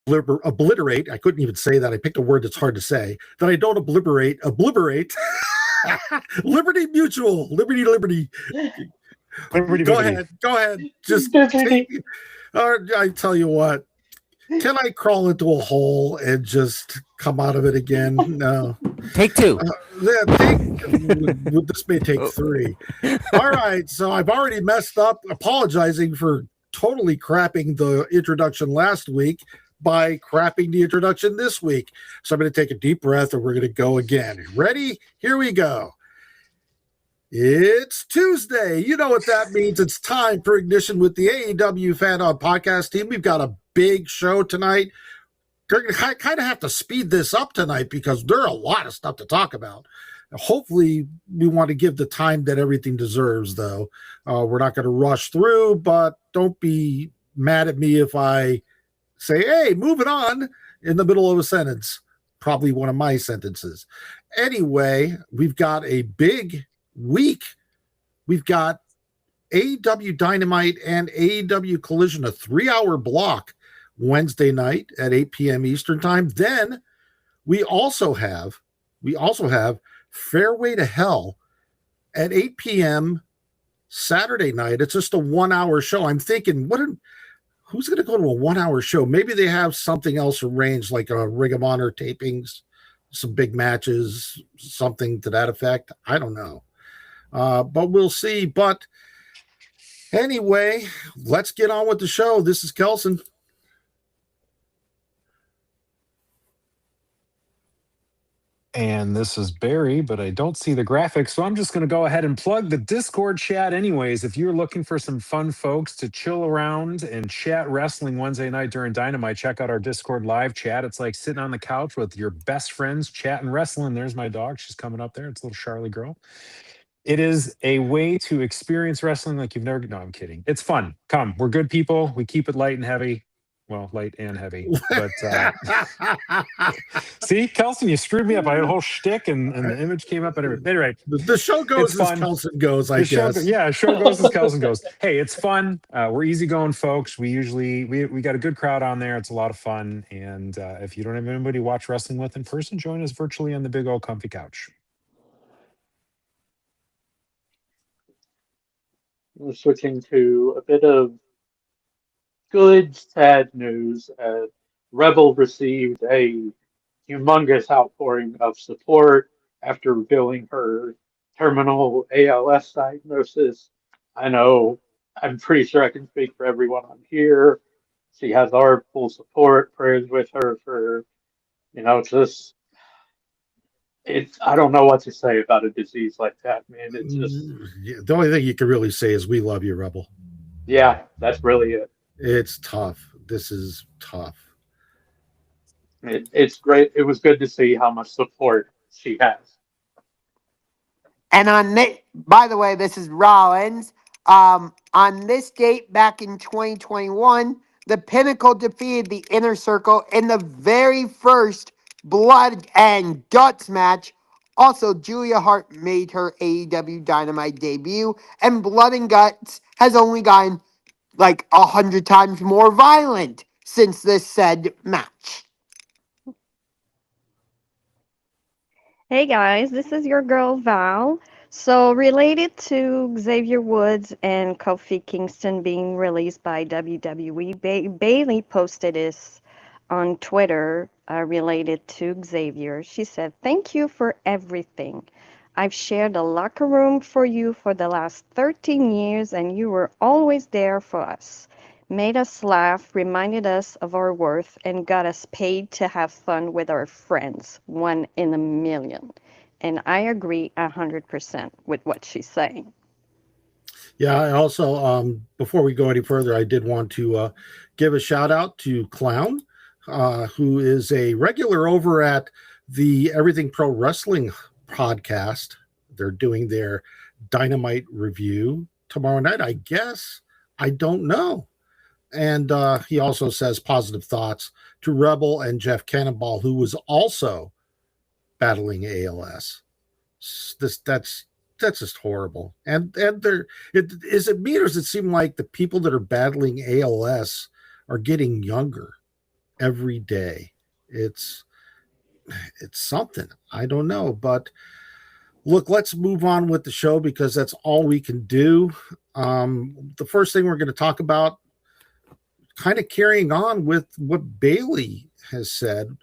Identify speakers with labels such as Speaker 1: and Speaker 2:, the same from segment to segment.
Speaker 1: obliterate. I couldn't even say that. I picked a word that's hard to say. That I don't obliterate. Liberty Mutual. Liberty. Go ahead. Just take. I tell you what. Can I crawl into a hole and just come out of it again? No.
Speaker 2: Take two.
Speaker 1: This may take three. All right. So I've already messed up, apologizing for totally crapping the introduction last week by crapping the introduction this week. So I'm going to take a deep breath and we're going to go again. Ready? Here we go. It's Tuesday. You know what that means. It's time for Ignition with the AEW Fan Hub podcast team. We've got a big show tonight. We're going to kind of have to speed this up tonight because there are a lot of stuff to talk about. Hopefully, we want to give the time that everything deserves, though. We're not going to rush through, but don't be mad at me if I say, hey, moving on in the middle of a sentence. Probably one of my sentences. Anyway, we've got a big week. We've got AEW Dynamite and AEW Collision, a 3-hour block Wednesday night at 8 p.m. Eastern time. Then we also have Fairway to Hell at 8 p.m. Saturday night. It's just a 1-hour show. I'm thinking, who's going to go to a 1-hour show? Maybe they have something else arranged, like a Ring of Honor tapings, some big matches, something to that effect. I don't know. But we'll see. But anyway, let's get on with the show. This is Kelson.
Speaker 3: And this is Barry, but I don't see the graphics, so I'm just going to go ahead and plug the Discord chat anyways. If you're looking for some fun folks to chill around and chat wrestling Wednesday night during Dynamite, check out our Discord live chat. It's like sitting on the couch with your best friends chatting wrestling. There's my dog. She's coming up there. It's a little Charlie girl. It is a way to experience wrestling like you've never... No, I'm kidding. It's fun. Come. We're good people. We keep it light and heavy. Well, light and heavy. But see, Kelson, you screwed me up. I had a whole shtick and the image came up. Anyway,
Speaker 1: the show goes as Kelson goes, I guess.
Speaker 3: Show goes as Kelson goes. Hey, it's fun. We're easygoing folks. We got a good crowd on there. It's a lot of fun. And if you don't have anybody to watch wrestling with in person, join us virtually on the big old comfy couch.
Speaker 4: We're switching to a bit of good, sad news. Rebel received a humongous outpouring of support after revealing her terminal ALS diagnosis. I know, I'm pretty sure I can speak for everyone on here. She has our full support, prayers with her for, I don't know what to say about a disease like that, man. It's just...
Speaker 1: The only thing you can really say is we love you, Rebel.
Speaker 4: Yeah, that's really it.
Speaker 1: It's tough. This is tough.
Speaker 4: It's great. It was good to see how much support she has.
Speaker 5: And by the way, this is Rollins. On this date back in 2021, the Pinnacle defeated the Inner Circle in the very first Blood and Guts match. Also, Julia Hart made her AEW Dynamite debut, and Blood and Guts has only gotten like 100 times more violent since this said match.
Speaker 6: Hey guys, this is your girl Val. So related to Xavier Woods and Kofi Kingston being released by WWE, Bailey posted this on Twitter related to Xavier. She said, "Thank you for everything. I've shared a locker room for you for the last 13 years and you were always there for us. Made us laugh, reminded us of our worth, and got us paid to have fun with our friends. 1 in a million." And I agree 100% with what she's saying.
Speaker 1: Yeah, I also, before we go any further, I did want to give a shout out to Clown, who is a regular over at the Everything Pro Wrestling podcast. They're doing their Dynamite review tomorrow night, I guess. I don't know. And he also says positive thoughts to Rebel and Jeff Cannonball, who was also battling ALS. That's just horrible. And is it me, or does it seem like the people that are battling ALS are getting younger every day. It's something. I don't know, but look, let's move on with the show because that's all we can do. The first thing we're going to talk about, kind of carrying on with what Bailey has said.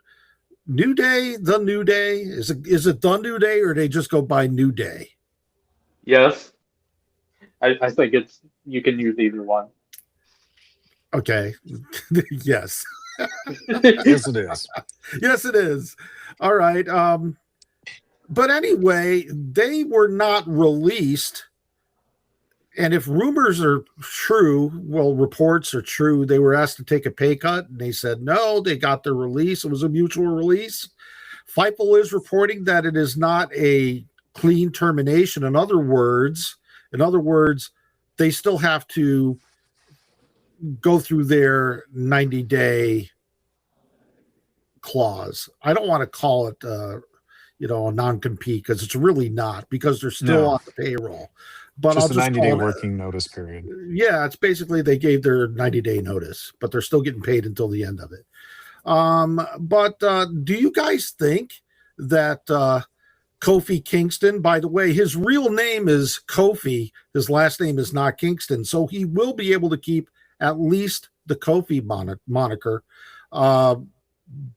Speaker 1: New Day, the New Day. Is it the New Day, or they just go by New Day?
Speaker 4: Yes. I think you can use either one.
Speaker 1: Okay. Yes.
Speaker 3: Yes, it is.
Speaker 1: Yes, it is. All right. But anyway, they were not released. And if rumors are true, well, reports are true, they were asked to take a pay cut, and they said no, they got their release. It was a mutual release. Fightful is reporting that it is not a clean termination. In other words, they still have to go through their 90-day clause. I don't want to call it, a non-compete, because it's really not, because they're still on the payroll. But
Speaker 3: just
Speaker 1: I'll
Speaker 3: a
Speaker 1: just
Speaker 3: 90-day working notice period.
Speaker 1: Yeah, it's basically they gave their 90-day notice, but they're still getting paid until the end of it. But do you guys think that Kofi Kingston, by the way, his real name is Kofi, his last name is not Kingston, so he will be able to keep at least the Kofi moniker.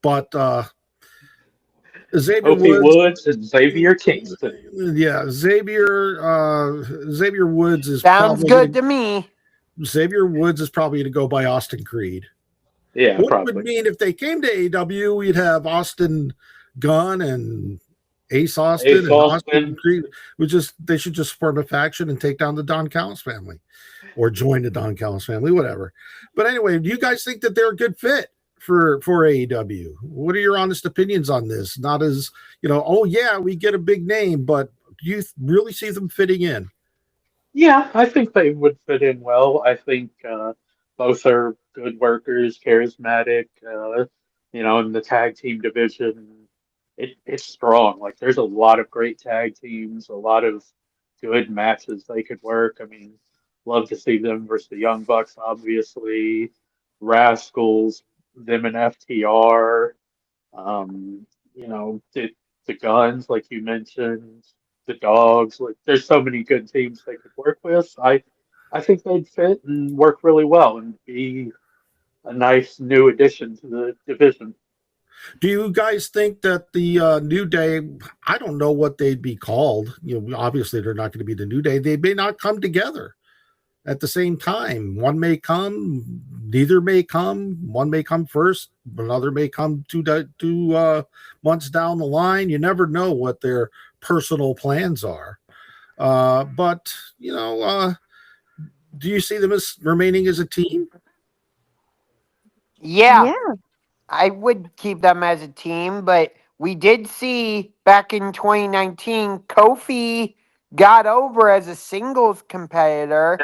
Speaker 1: But Xavier
Speaker 4: Woods and Xavier Kingston.
Speaker 1: Yeah, Xavier Woods is
Speaker 5: sounds good to me.
Speaker 1: Xavier Woods is probably to go by Austin Creed.
Speaker 4: Yeah,
Speaker 1: what
Speaker 4: probably.
Speaker 1: It would mean if they came to AEW, we'd have Austin Gunn and Ace Austin and Austin Creed. They should just form a faction and take down the Don Callis family, or join the Don Callis family, whatever. But anyway, do you guys think that they're a good fit for AEW? What are your honest opinions on this? Not as, oh yeah, we get a big name, but do you really see them fitting in?
Speaker 4: Yeah, I think they would fit in well. I think both are good workers, charismatic. In the tag team division, it's strong. Like, there's a lot of great tag teams, a lot of good matches they could work. I mean, love to see them versus the Young Bucks, obviously, Rascals, them and FTR, the Guns, like you mentioned, the Dogs. Like, there's so many good teams they could work with. I think they'd fit and work really well and be a nice new addition to the division.
Speaker 1: Do you guys think that the New Day, I don't know what they'd be called. Obviously they're not going to be the New Day. They may not come together at the same time. One may come, neither may come. One may come first, another may come two months down the line. You never know what their personal plans are. But do you see them as remaining as a team?
Speaker 5: Yeah. I would keep them as a team, but we did see back in 2019, Kofi got over as a singles competitor.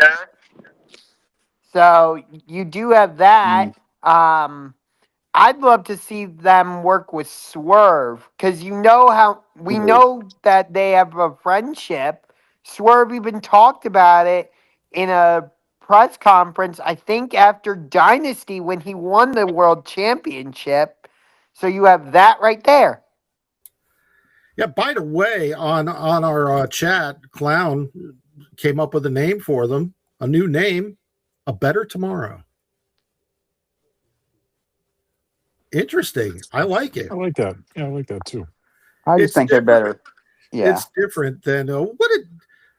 Speaker 5: So you do have that. I'd love to see them work with Swerve, because we know that they have a friendship. Swerve even talked about it in a press conference, I think after Dynasty, when he won the world championship. So you have that right there.
Speaker 1: Yeah, by the way, on our chat, Clown came up with a name for them, a new name, A Better Tomorrow. Interesting. I like it.
Speaker 3: I like that. Yeah, I like that too.
Speaker 2: I just think they're better. Yeah.
Speaker 1: It's different than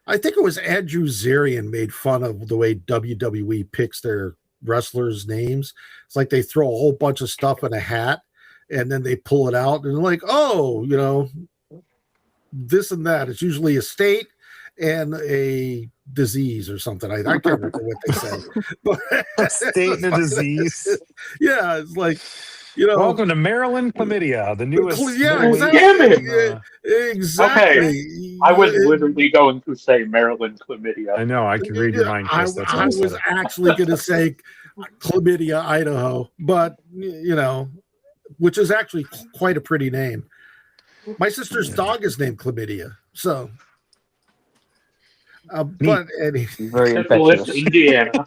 Speaker 1: I think it was Andrew Zarian made fun of the way WWE picks their wrestlers' names. It's like they throw a whole bunch of stuff in a hat and then they pull it out and they're like, oh, this and that. It's usually a state and a disease or something. I can't remember what they said. But,
Speaker 3: a state and a disease.
Speaker 1: Yeah, it's like,
Speaker 3: welcome to Maryland Chlamydia, the newest.
Speaker 1: Yeah, exactly.
Speaker 4: Okay. I was literally going to say Maryland Chlamydia.
Speaker 3: I know. I can read your mind, Chris. That's
Speaker 1: I was actually going to say Chlamydia, Idaho, but which is actually quite a pretty name. My sister's dog is named Chlamydia, so. But
Speaker 2: very infectious.
Speaker 4: Indiana.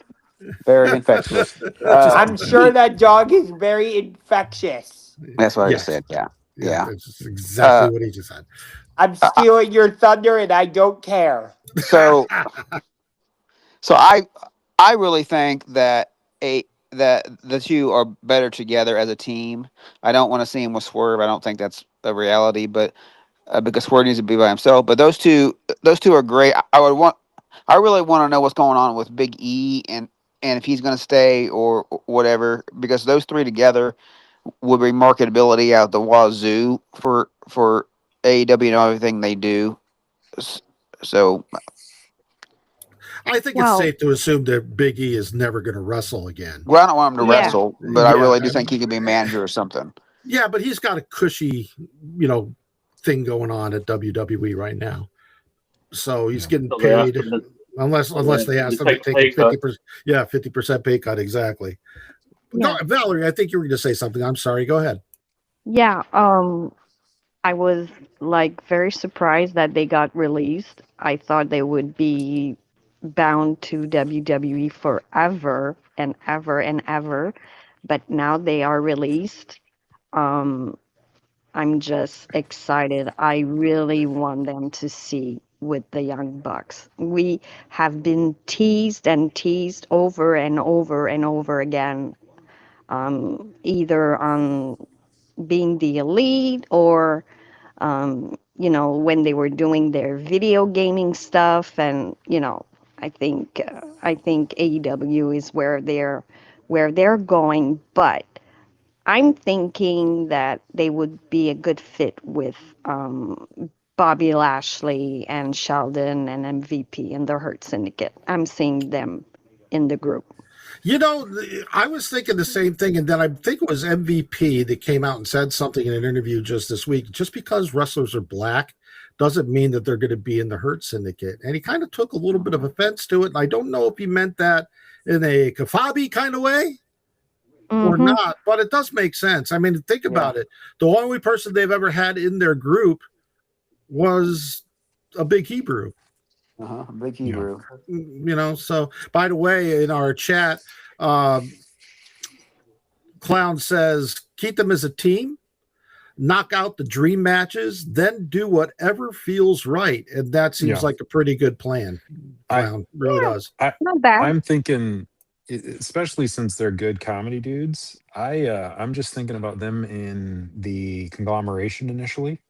Speaker 2: Very infectious.
Speaker 5: I'm sure that dog is very infectious.
Speaker 2: That's what I just
Speaker 1: Yes.
Speaker 2: said. Yeah.
Speaker 1: Yeah,
Speaker 2: Yeah.
Speaker 1: that's exactly
Speaker 2: Uh,
Speaker 1: what he just said.
Speaker 5: I'm stealing your thunder and I don't care.
Speaker 2: so so I really think that that the two are better together as a team. I don't want to see him with Swerve. I don't think that's a reality, but because Swerve needs to be by himself. But those two are great. I really want to know what's going on with Big E and if he's going to stay or whatever, because those three together would bring marketability out the wazoo for AEW and everything they do. So
Speaker 1: I think it's
Speaker 6: Well,
Speaker 1: safe to assume that Big E is never going to wrestle again.
Speaker 2: well, I don't want him to
Speaker 6: yeah.
Speaker 2: wrestle, but I really do
Speaker 1: Yeah,
Speaker 2: think he could be a manager or something.
Speaker 1: yeah, but he's got a cushy, thing going on at WWE right now. So he's getting
Speaker 4: So they asked
Speaker 1: paid,
Speaker 4: him to,
Speaker 1: unless they ask him to take
Speaker 4: pay
Speaker 1: a
Speaker 4: cut.
Speaker 1: 50%. Yeah, 50% pay cut, exactly.
Speaker 6: Yeah.
Speaker 1: Go, Valerie, I think you were going to say something. I'm sorry. Go ahead.
Speaker 6: Yeah, I was like very surprised that they got released. I thought they would be bound to WWE forever and ever and ever, but now they are released. Um, I'm just excited. I really want them to see with the Young Bucks. We have been teased and teased over and over and over again, either on being the elite or when they were doing their video gaming stuff, and I think AEW is where they're going, but I'm thinking that they would be a good fit with Bobby Lashley and Sheldon and MVP and the Hurt Syndicate. I'm seeing them in the group.
Speaker 1: I was thinking the same thing, and then I think it was MVP that came out and said something in an interview just this week. Just because wrestlers are black doesn't mean that they're going to be in the Hurt Syndicate. And he kind of took a little bit of offense to it. And I don't know if he meant that in a kafabi kind of way or
Speaker 6: Mhm.
Speaker 1: not, but it does make sense. I mean, think about it. The only person they've ever had in their group was a big Hebrew.
Speaker 2: Big Hebrew.
Speaker 1: So by the way, in our chat, Clown says keep them as a team, knock out the dream matches, then do whatever feels right. And that seems like a pretty good plan. Clown really does.
Speaker 6: Not bad.
Speaker 3: I'm thinking, especially since they're good comedy dudes, I'm just thinking about them in the conglomeration initially.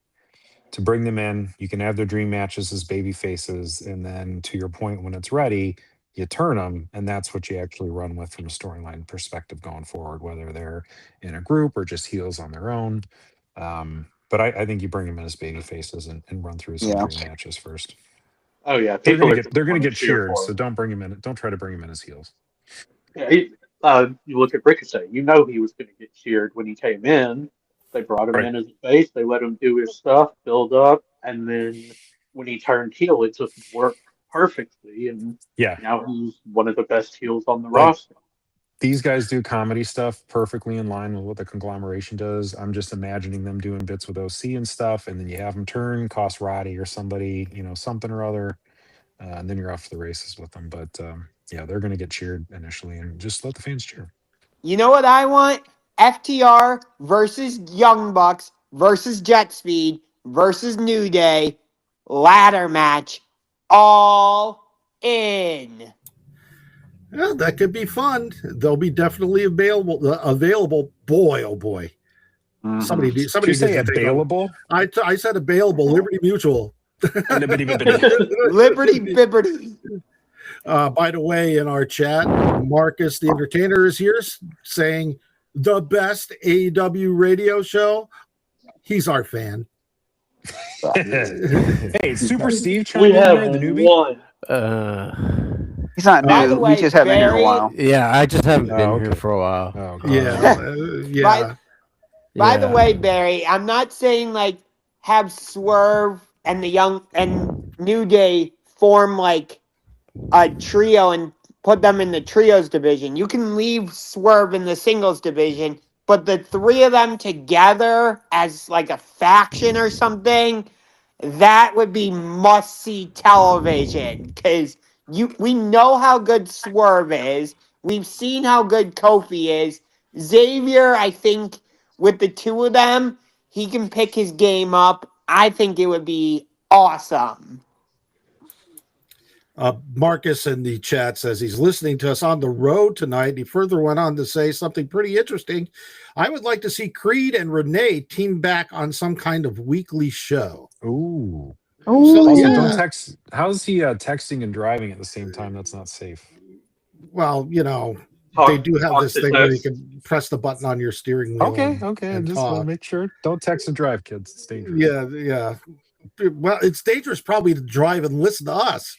Speaker 3: To bring them in, you can have their dream matches as baby faces, and then to your point, when it's ready, you turn them, and that's what you actually run with from a storyline perspective going forward, whether they're in a group or just heels on their own. But I think you bring them in as baby faces and run through some dream matches first.
Speaker 4: Oh yeah,
Speaker 3: They're
Speaker 4: people
Speaker 3: gonna get
Speaker 4: cheer
Speaker 3: cheered,
Speaker 4: for
Speaker 3: so
Speaker 4: him.
Speaker 3: don't bring them in. Don't try to bring them in as heels.
Speaker 4: Yeah, you look at Ricochet. You know he was going to get cheered when he came in. They brought him
Speaker 3: Right.
Speaker 4: in as a face. They let him do his stuff, build up, and then when he turned heel, it just worked perfectly. And
Speaker 3: Yeah.
Speaker 4: now he's one of the best heels on the
Speaker 3: Like,
Speaker 4: roster.
Speaker 3: These guys do comedy stuff perfectly in line with what the conglomeration does. I'm just imagining them doing bits with OC and stuff, and then you have them turn, cost Roddy or somebody, something or other, and then you're off to the races with them. But yeah, they're going to get cheered initially, and just let the fans cheer.
Speaker 5: You know what I want? FTR versus Young Bucks versus Jet Speed versus New Day ladder match. All in.
Speaker 1: Yeah, that could be fun. They'll be definitely available. Boy, oh boy.
Speaker 2: Mm-hmm.
Speaker 1: Somebody
Speaker 3: Did you say available?
Speaker 1: I said available. Liberty Mutual.
Speaker 5: Liberty Bibbity.
Speaker 1: By the way, in our chat, Marcus the Entertainer is here saying the best AEW radio show. He's our fan.
Speaker 3: Hey, Super Steve
Speaker 4: We
Speaker 3: chimed in
Speaker 4: have
Speaker 3: there, the newbie.
Speaker 4: one.
Speaker 2: He's not
Speaker 5: By
Speaker 2: new.
Speaker 5: the way,
Speaker 2: He just hasn't been here for a while.
Speaker 7: Yeah, I just haven't been
Speaker 3: okay.
Speaker 7: here for a while.
Speaker 3: Oh, God.
Speaker 1: Yeah.
Speaker 5: By the way, Barry, I'm not saying like have Swerve and the Young and New Day form like a trio and put them in the trios division. You can leave Swerve in the singles division, but the three of them together as like a faction or something, that would be must-see television because we know how good Swerve is. We've seen how good Kofi is. Xavier, I think, with the two of them, he can pick his game up. I think it would be awesome.
Speaker 1: Marcus in the chat says he's listening to us on the road tonight. He further went on to say something pretty interesting. I would like to see Creed and Renee team back on some kind of weekly show.
Speaker 3: Ooh.
Speaker 1: So,
Speaker 3: Also,
Speaker 1: yeah.
Speaker 3: don't text. How's he texting and driving at the same time? That's not safe.
Speaker 1: Well, you know, they do have this thing where you can press the button on your steering wheel.
Speaker 3: Okay.
Speaker 1: And
Speaker 3: Just want to make sure. Don't text and drive, kids. It's dangerous.
Speaker 1: Yeah. Well, it's dangerous probably to drive and listen to us.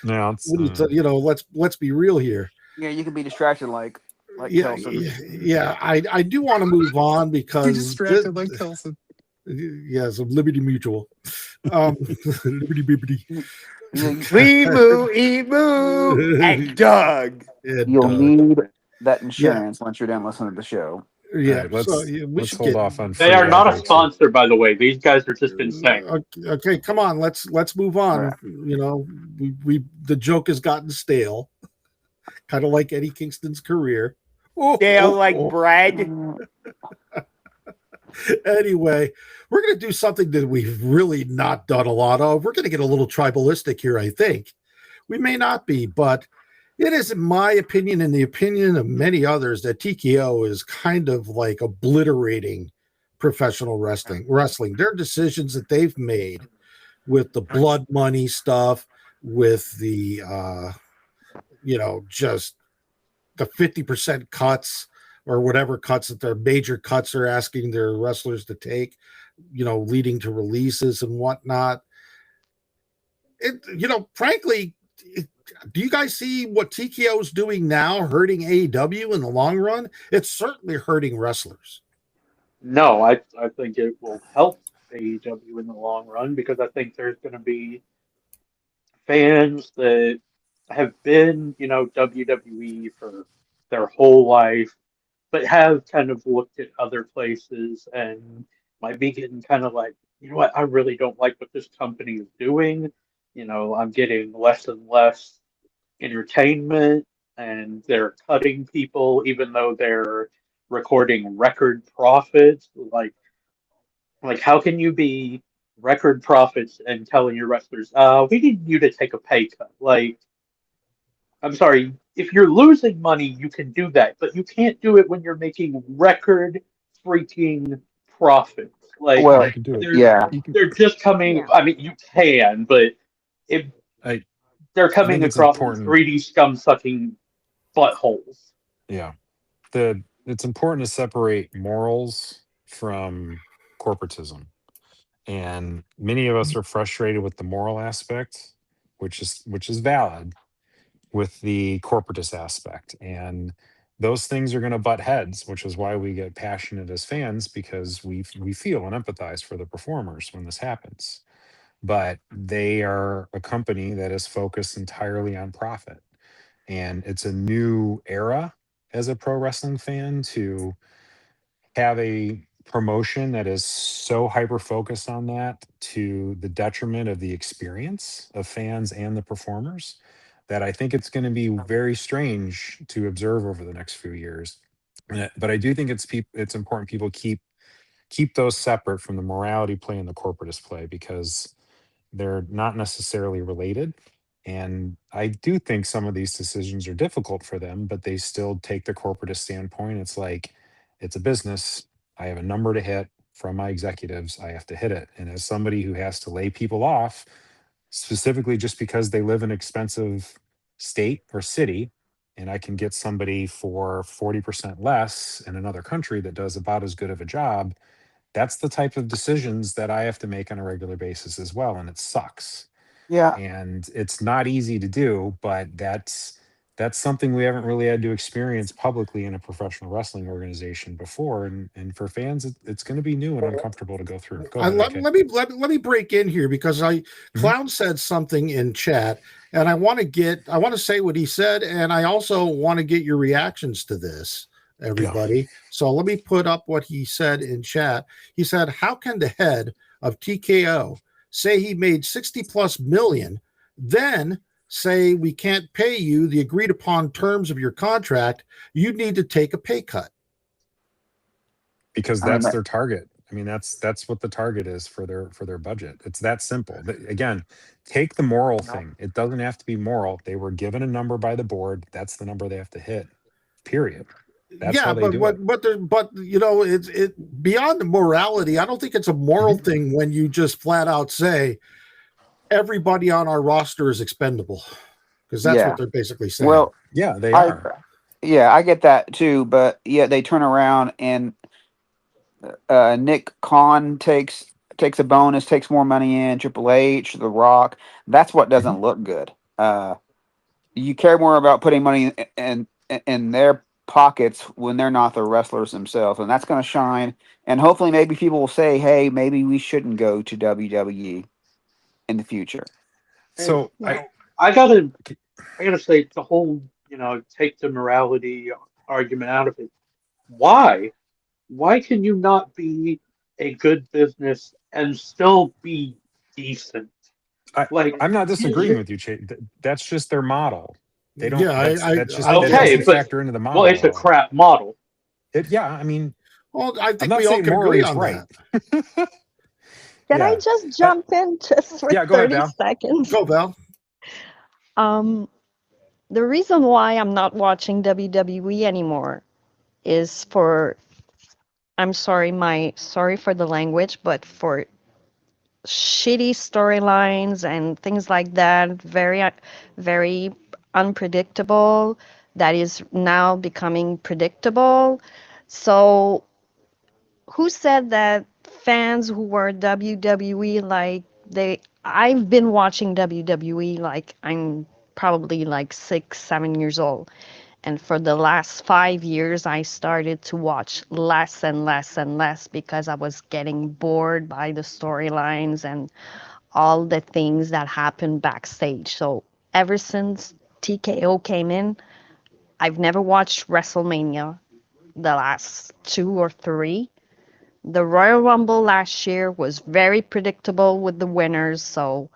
Speaker 3: No, it's,
Speaker 1: you know, let's be real here.
Speaker 2: Yeah, you can be distracted like Kelson.
Speaker 1: Yeah. I do want to move on because
Speaker 3: be distracted like Kelson.
Speaker 1: Yes, of Liberty Mutual. Liberty.
Speaker 5: Emu, and Doug.
Speaker 2: You'll need that insurance once you're done listening to the show.
Speaker 1: Yeah,
Speaker 3: right, let's hold off on.
Speaker 4: They are not a sponsor, by the way. These guys are just insane.
Speaker 1: Okay, come on, let's move on.
Speaker 2: Right.
Speaker 1: You know, we the joke has gotten stale, kind of like Eddie Kingston's career.
Speaker 5: Stale like bread.
Speaker 1: Anyway, we're going to do something that we've really not done a lot of. We're going to get a little tribalistic here, I think. We may not be, but it is, in my opinion, and the opinion of many others, that TKO is kind of like obliterating professional wrestling. Their decisions that they've made with the blood money stuff, with the, just the 50% cuts, or whatever cuts that their major cuts are asking their wrestlers to take, leading to releases and whatnot. Frankly, do you guys see what TKO is doing now hurting AEW in the long run? It's certainly hurting wrestlers.
Speaker 4: No, I think it will help AEW in the long run, because I think there's going to be fans that have been, WWE for their whole life, but have kind of looked at other places and might be getting kind of like, you know what, I really don't like what this company is doing. I'm getting less and less entertainment, and they're cutting people even though they're recording record profits. Like how can you be record profits and telling your wrestlers, we need you to take a pay cut? Like, I'm sorry, if you're losing money, you can do that, but you can't do it when you're making record freaking profits. Like,
Speaker 2: Well,
Speaker 4: they're just coming.
Speaker 6: Yeah.
Speaker 4: I mean, you can, but they're coming across as 3D scum sucking buttholes.
Speaker 3: Yeah, it's important to separate morals from corporatism, and many of us are frustrated with the moral aspect, which is valid, with the corporatist aspect, and those things are going to butt heads, which is why we get passionate as fans, because we feel and empathize for the performers when this happens. But they are a company that is focused entirely on profit, and it's a new era as a pro wrestling fan to have a promotion that is so hyper focused on that, to the detriment of the experience of fans and the performers, that I think it's going to be very strange to observe over the next few years. But I do think it's important people keep those separate from the morality play and the corporatist play, because they're not necessarily related. And I do think some of these decisions are difficult for them, but they still take the corporatist standpoint. It's like, it's a business. I have a number to hit from my executives. I have to hit it. And as somebody who has to lay people off, specifically just because they live in an expensive state or city, and I can get somebody for 40% less in another country that does about as good of a job, that's the type of decisions that I have to make on a regular basis as well. And it sucks.
Speaker 2: Yeah.
Speaker 3: And it's not easy to do, but that's something we haven't really had to experience publicly in a professional wrestling organization before. And for fans, it's going to be new and uncomfortable to go through. Go ahead,
Speaker 1: let me break in here, because Clown said something in chat, and I want to say what he said, and I also want to get your reactions to this, everybody. Yeah. So let me put up what he said in chat. He said, how can the head of TKO say he made 60+ million, then say we can't pay you the agreed upon terms of your contract, you need to take a pay cut.
Speaker 3: Because
Speaker 2: I mean,
Speaker 3: that's their target. I mean, that's what the target is for their budget. It's that simple. Again, take the moral thing. It doesn't have to be moral. They were given a number by the board. That's the number they have to hit. Period. That's how they do it.
Speaker 1: But you know, it's beyond the morality. I don't think it's a moral thing when you just flat out say everybody on our roster is expendable, because that's what they're basically saying.
Speaker 2: Well,
Speaker 3: yeah, they are.
Speaker 2: Yeah, I get that too, but yeah, they turn around and Nick Khan takes a bonus, takes more money in. Triple H, The Rock. That's what doesn't look good. You care more about putting money in their pockets when they're not the wrestlers themselves, and that's going to shine. And hopefully, maybe people will say, "Hey, maybe we shouldn't go to WWE in the future."
Speaker 3: So
Speaker 4: I gotta say the whole, take the morality argument out of it. Why? Why can you not be a good business and still be decent?
Speaker 3: I'm not disagreeing with you, Chase. That's just their model. They don't.
Speaker 1: Yeah,
Speaker 3: that
Speaker 4: okay,
Speaker 3: doesn't
Speaker 4: but
Speaker 3: factor into the model.
Speaker 4: well, it's a crap model.
Speaker 3: I mean,
Speaker 1: well, I think
Speaker 3: I'm not
Speaker 1: we all
Speaker 3: saying
Speaker 1: can
Speaker 3: morally
Speaker 1: agree
Speaker 3: it's
Speaker 1: on
Speaker 3: right.
Speaker 1: that.
Speaker 6: Can I just jump in just for
Speaker 3: Yeah, go ahead,
Speaker 6: 30
Speaker 3: Val.
Speaker 6: seconds?
Speaker 1: Go, Val.
Speaker 6: The reason why I'm not watching WWE anymore is for, I'm sorry, sorry for the language, but for shitty storylines and things like that, very unpredictable, that is now becoming predictable. So who said that fans who were WWE, like I've been watching WWE like I'm probably like 6, 7 years old. And for the last 5 years, I started to watch less and less and less because I was getting bored by the storylines and all the things that happened backstage. So ever since TKO came in, I've never watched WrestleMania, the last 2 or 3. The Royal Rumble last year was very predictable with the winners, so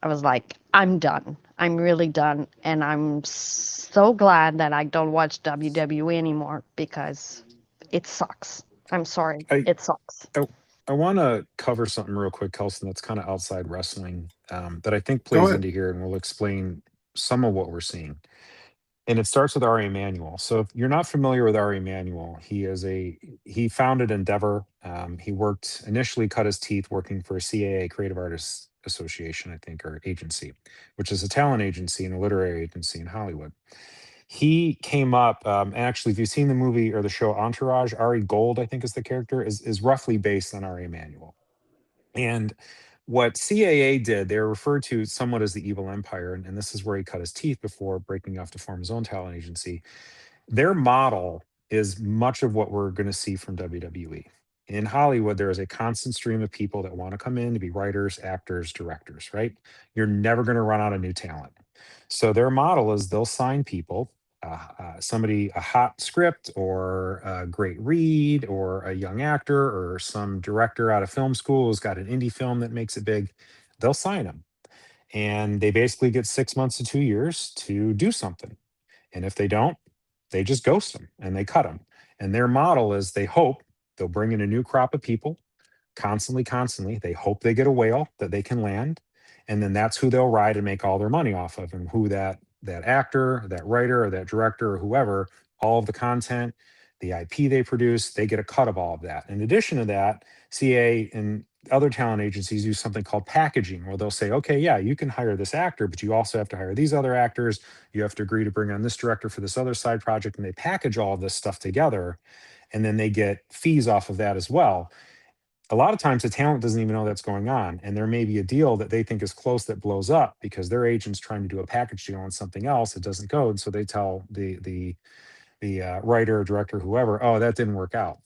Speaker 6: I was like, I'm done. I'm really done. And I'm so glad that I don't watch WWE anymore because it sucks. I'm sorry. It sucks.
Speaker 3: I want to cover something real quick, Kelson, that's kind of outside wrestling that I think
Speaker 1: Go
Speaker 3: plays
Speaker 1: ahead.
Speaker 3: into here, and we'll explain some of what we're seeing. And it starts with Ari Emanuel. So if you're not familiar with Ari Emanuel, he founded Endeavor. He initially cut his teeth working for CAA, Creative Artists Association, I think, or agency, which is a talent agency and a literary agency in Hollywood. He came up, actually, if you've seen the movie or the show Entourage, Ari Gold, I think is the character, is roughly based on Ari Emanuel. And what CAA did, they're referred to somewhat as the evil empire, and this is where he cut his teeth before breaking off to form his own talent agency. Their model is much of what we're going to see from WWE. In Hollywood, there is a constant stream of people that want to come in to be writers, actors, directors, right? You're never going to run out of new talent. So their model is they'll sign people, a hot script or a great read or a young actor or some director out of film school who's got an indie film that makes it big. They'll sign them. And they basically get 6 months to 2 years to do something. And if they don't, they just ghost them and they cut them. And their model is they hope they'll bring in a new crop of people constantly. They hope they get a whale that they can land. And then that's who they'll ride and make all their money off of, and who that actor, that writer, or that director, or whoever, all of the content, the IP they produce, they get a cut of all of that. In addition to that, CA and other talent agencies use something called packaging, where they'll say, okay, yeah, you can hire this actor, but you also have to hire these other actors. You have to agree to bring on this director for this other side project. And they package all of this stuff together, and then they get fees off of that as well. A lot of times the talent doesn't even know that's going on, and there may be a deal that they think is close that blows up because their agent's trying to do a package deal on something else. It doesn't go, and so they tell the writer, director, whoever, oh, that didn't work out.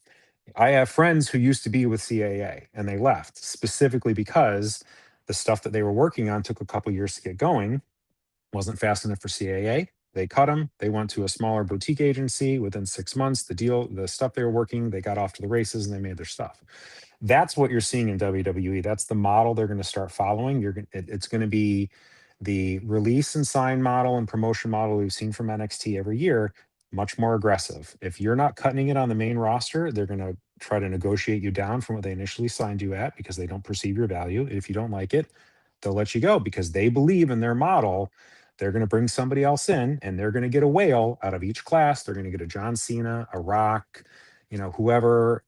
Speaker 3: I have friends who used to be with CAA and they left specifically because the stuff that they were working on took a couple years to get going, wasn't fast enough for CAA. They cut them. They went to a smaller boutique agency. Within 6 months, the stuff they were working, they got off to the races and they made their stuff. That's what you're seeing in WWE. That's the model they're going to start following. It's going to be The release and sign model and promotion model we've seen from NXT every year, much more aggressive. If you're not cutting it on the main roster, they're going to try to negotiate you down from what they initially signed you at because they don't perceive your value. If you don't like it, they'll let you go because they believe in their model. They're going to bring somebody else in and they're going to get a whale out of each class. They're going to get a John Cena, a Rock, whoever,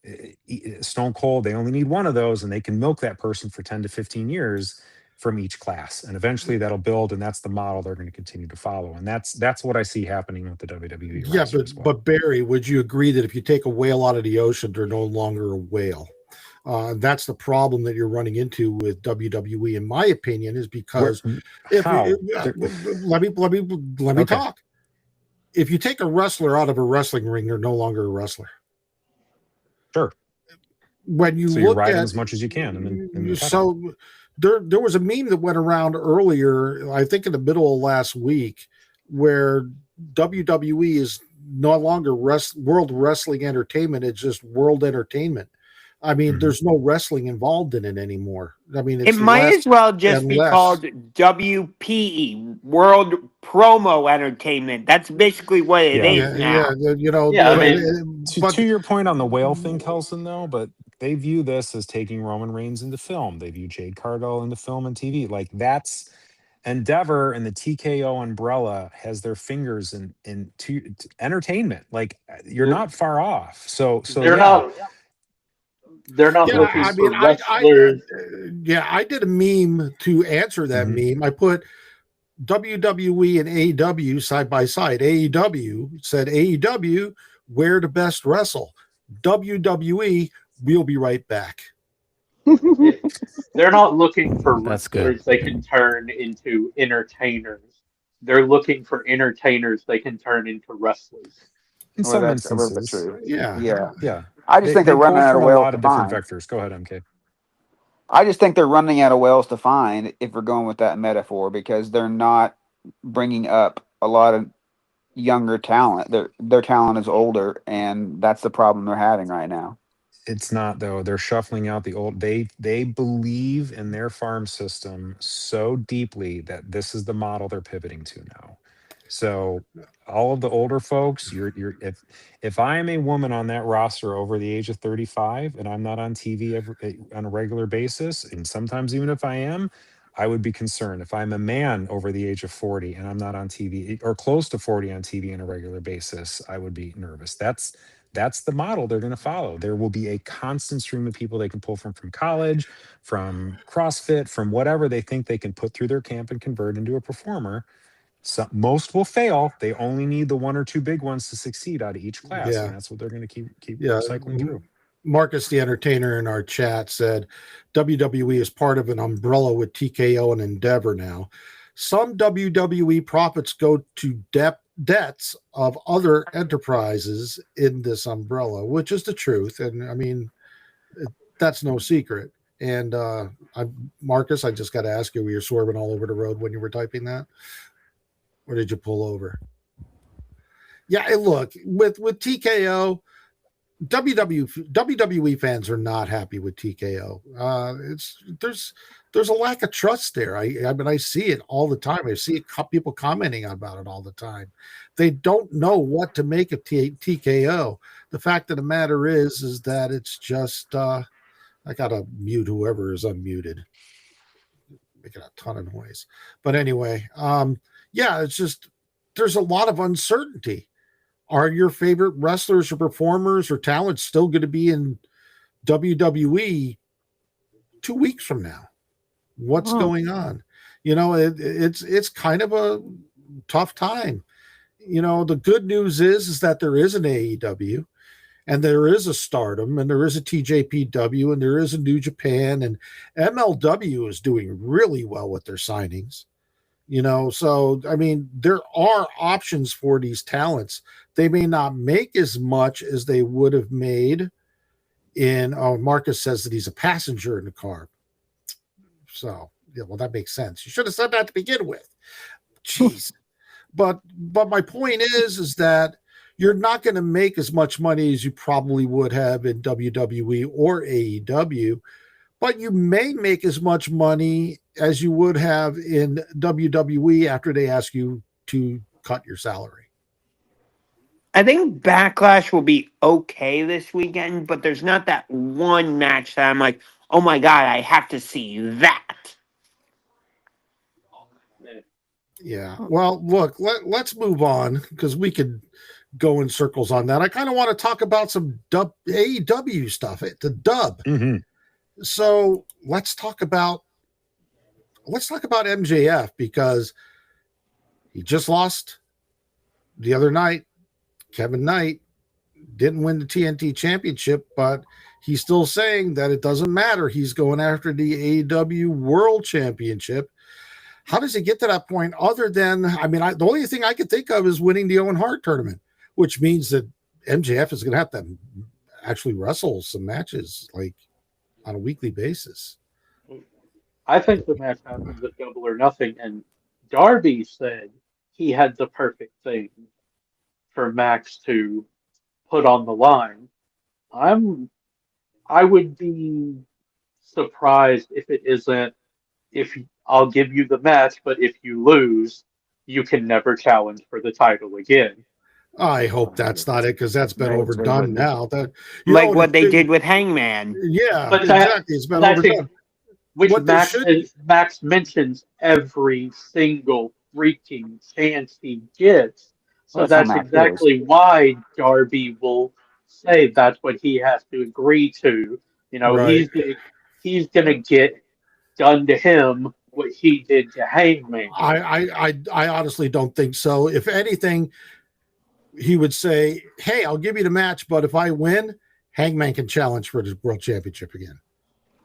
Speaker 3: Stone Cold. They only need one of those and they can milk that person for 10 to 15 years from each class. And eventually that'll build, and that's the model they're going to continue to follow. And that's what I see happening with the WWE.
Speaker 1: Yeah,
Speaker 3: roster as well.
Speaker 1: but Barry, would you agree that if you take a whale out of the ocean, they're no longer a whale? That's the problem that you're running into with WWE, in my opinion, is because let me talk. If you take a wrestler out of a wrestling ring, they're no longer a wrestler.
Speaker 3: Sure.
Speaker 1: When you
Speaker 3: so
Speaker 1: look
Speaker 3: you're riding
Speaker 1: at
Speaker 3: as much as you can, and then
Speaker 1: so there was a meme that went around earlier, I think in the middle of last week, where WWE is no longer World Wrestling Entertainment. It's just World Entertainment. I mean, there's no wrestling involved in it anymore. I mean,
Speaker 5: it might as well just be called WPE, World Promo Entertainment. That's basically what it is now.
Speaker 3: To your point on the whale thing, Kelson, though, but they view this as taking Roman Reigns into film. They view Jade Cargill into film and TV. Like, that's Endeavor and the TKO umbrella has their fingers in entertainment. Like, you're not far off. So
Speaker 4: they're not. They're not looking for wrestlers.
Speaker 1: I did a meme to answer that meme. I put WWE and AEW side by side. AEW said, AEW, where the best wrestle. WWE, we'll be right back.
Speaker 4: They're not looking for wrestlers they can turn into entertainers. They're looking for entertainers they can turn into wrestlers.
Speaker 3: In some instances,
Speaker 1: yeah.
Speaker 2: I just think they're running out of whales
Speaker 3: a lot of different vectors. Go ahead, MK.
Speaker 2: I just think they're running out of whales to find, if we're going with that metaphor, because they're not bringing up a lot of younger talent. Their talent is older, and that's the problem they're having right now.
Speaker 3: It's not, though. They're shuffling out the old. They believe in their farm system so deeply that this is the model they're pivoting to now. So all of the older folks, if I am a woman on that roster over the age of 35 and I'm not on TV on a regular basis, and sometimes even if I am, I would be concerned. If I'm a man over the age of 40 and I'm not on TV or close to 40 on TV on a regular basis, I would be nervous. That's the model they're going to follow. There will be a constant stream of people they can pull from college, from CrossFit, from whatever they think they can put through their camp and convert into a performer. Most will fail. They only need the one or two big ones to succeed out of each class, and that's what they're going to keep cycling through.
Speaker 1: Marcus, the Entertainer, in our chat said WWE is part of an umbrella with TKO and Endeavor now. Some WWE profits go to debts of other enterprises in this umbrella, which is the truth. And I mean, that's no secret. And Marcus, I just got to ask you, were you swerving all over the road when you were typing that? Or did you pull over? Yeah, look, with TKO, WWE fans are not happy with TKO. There's a lack of trust there. I mean, I see it all the time. I see people commenting about it all the time. They don't know what to make of TKO. The fact of the matter is that it's just I gotta mute whoever is unmuted, making a ton of noise. But anyway, it's just there's a lot of uncertainty. Are your favorite wrestlers or performers or talents still going to be in WWE 2 weeks from now? What's going on? It's kind of a tough time. The good news is that there is an AEW, and there is a Stardom, and there is a TJPW, and there is a New Japan, and MLW is doing really well with their signings. So I mean, there are options for these talents. They may not make as much as they would have made in. Marcus says that he's a passenger in the car. So yeah, well, that makes sense. You should have said that to begin with. Jeez. But my point is that you're not going to make as much money as you probably would have in WWE or AEW, but you may make as much money as you would have in WWE after they ask you to cut your salary.
Speaker 5: I think Backlash will be okay this weekend, but there's not that one match that I'm like, oh my God, I have to see that.
Speaker 1: Yeah. Well, look, let's move on because we could go in circles on that. I kind of want to talk about some AEW stuff, the dub.
Speaker 3: Mm-hmm.
Speaker 1: So let's talk about MJF because he just lost the other night. Kevin Knight didn't win the TNT championship, but he's still saying that it doesn't matter. He's going after the AEW World Championship. How does he get to that point other than, the only thing I could think of is winning the Owen Hart tournament, which means that MJF is going to have to actually wrestle some matches like on a weekly basis.
Speaker 4: I think the match happens at Double or Nothing, and Darby said he had the perfect thing for Max to put on the line. I would be surprised if it isn't, if I'll give you the match, but if you lose, you can never challenge for the title again.
Speaker 1: I hope that's not it because that's been overdone now. That
Speaker 5: like what they did with Hangman.
Speaker 1: Yeah,
Speaker 4: but
Speaker 1: exactly. It's been overdone.
Speaker 4: Which Max mentions every single freaking chance he gets. So that's exactly why Darby will say that's what he has to agree to.
Speaker 1: Right.
Speaker 4: He's gonna get done to him what he did to Hangman.
Speaker 1: I honestly don't think so. If anything, he would say, "Hey, I'll give you the match, but if I win, Hangman can challenge for the World Championship again."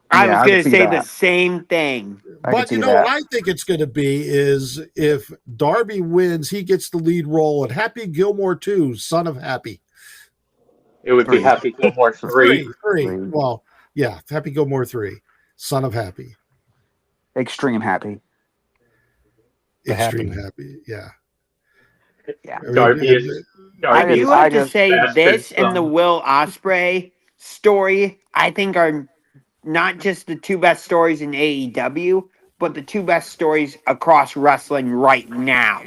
Speaker 5: I was going to say the same thing.
Speaker 1: But you know what I think it's going to be is if Darby wins, he gets the lead role at Happy Gilmore 2, Son of Happy.
Speaker 4: It would be Happy Gilmore 3.
Speaker 1: Well, yeah, Happy Gilmore 3, Son of Happy.
Speaker 2: Extreme Happy.
Speaker 1: Extreme Happy, yeah.
Speaker 5: Yeah.
Speaker 4: I
Speaker 5: do have to say this and the Will Ospreay story, I think are not just the two best stories in AEW, but the two best stories across wrestling right now.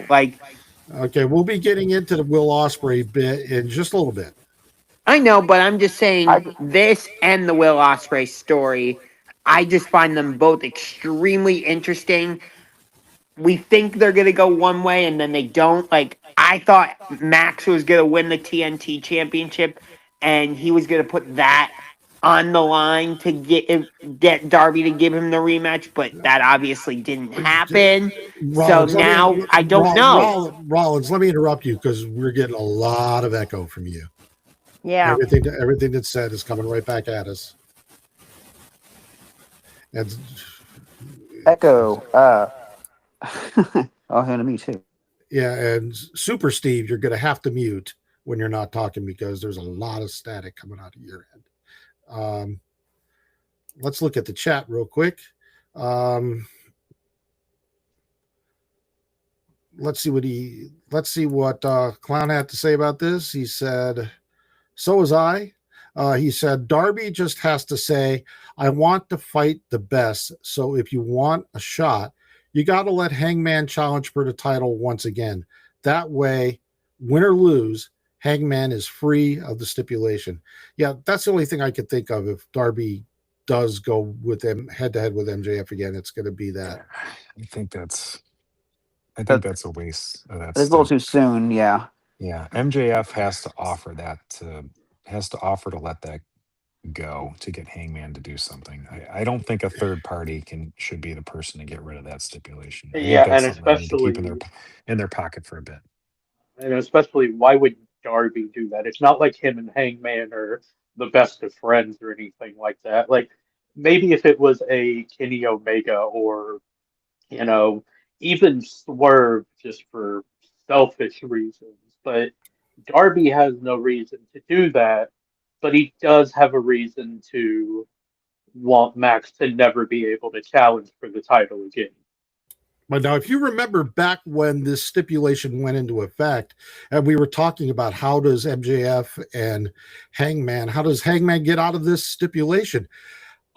Speaker 1: Okay, we'll be getting into the Will Ospreay bit in just a little bit.
Speaker 5: I know, but I'm just saying this and the Will Ospreay story, I just find them both extremely interesting. We think they're going to go one way and then they don't. I thought Max was going to win the TNT championship and he was going to put that on the line to get Darby to give him the rematch, but that obviously didn't happen.
Speaker 1: Rollins,
Speaker 5: so now I don't know.
Speaker 1: Rollins, let me interrupt you because we're getting a lot of echo from you.
Speaker 6: Yeah.
Speaker 1: Everything that's said is coming right back at us. And
Speaker 2: echo. Oh, and me too.
Speaker 1: Yeah, and Super Steve, you're going to have to mute when you're not talking because there's a lot of static coming out of your end. Let's look at the chat real quick. Let's see what Clown had to say about this. He said, "So was I." He said, "Darby just has to say, I want to fight the best. So if you want a shot, you got to let Hangman challenge for the title once again. That way, win or lose, Hangman is free of the stipulation." Yeah, that's the only thing I could think of. If Darby does go with him head-to-head with MJF again, it's going to be that.
Speaker 3: I think that's a waste of that.
Speaker 2: It's a little too soon, yeah.
Speaker 3: Yeah, MJF has to offer to let that go to get Hangman to do something. I don't think a third party should be the person to get rid of that stipulation.
Speaker 4: Yeah, and especially
Speaker 3: to keep in their pocket for a bit.
Speaker 4: And especially, why would Darby do that? It's not like him and Hangman are the best of friends or anything like that. Maybe if it was a Kenny Omega or, even Swerve just for selfish reasons. But Darby has no reason to do that, but he does have a reason to want Max to never be able to challenge for the title again.
Speaker 1: But now, if you remember back when this stipulation went into effect, and we were talking about how does MJF and Hangman get out of this stipulation?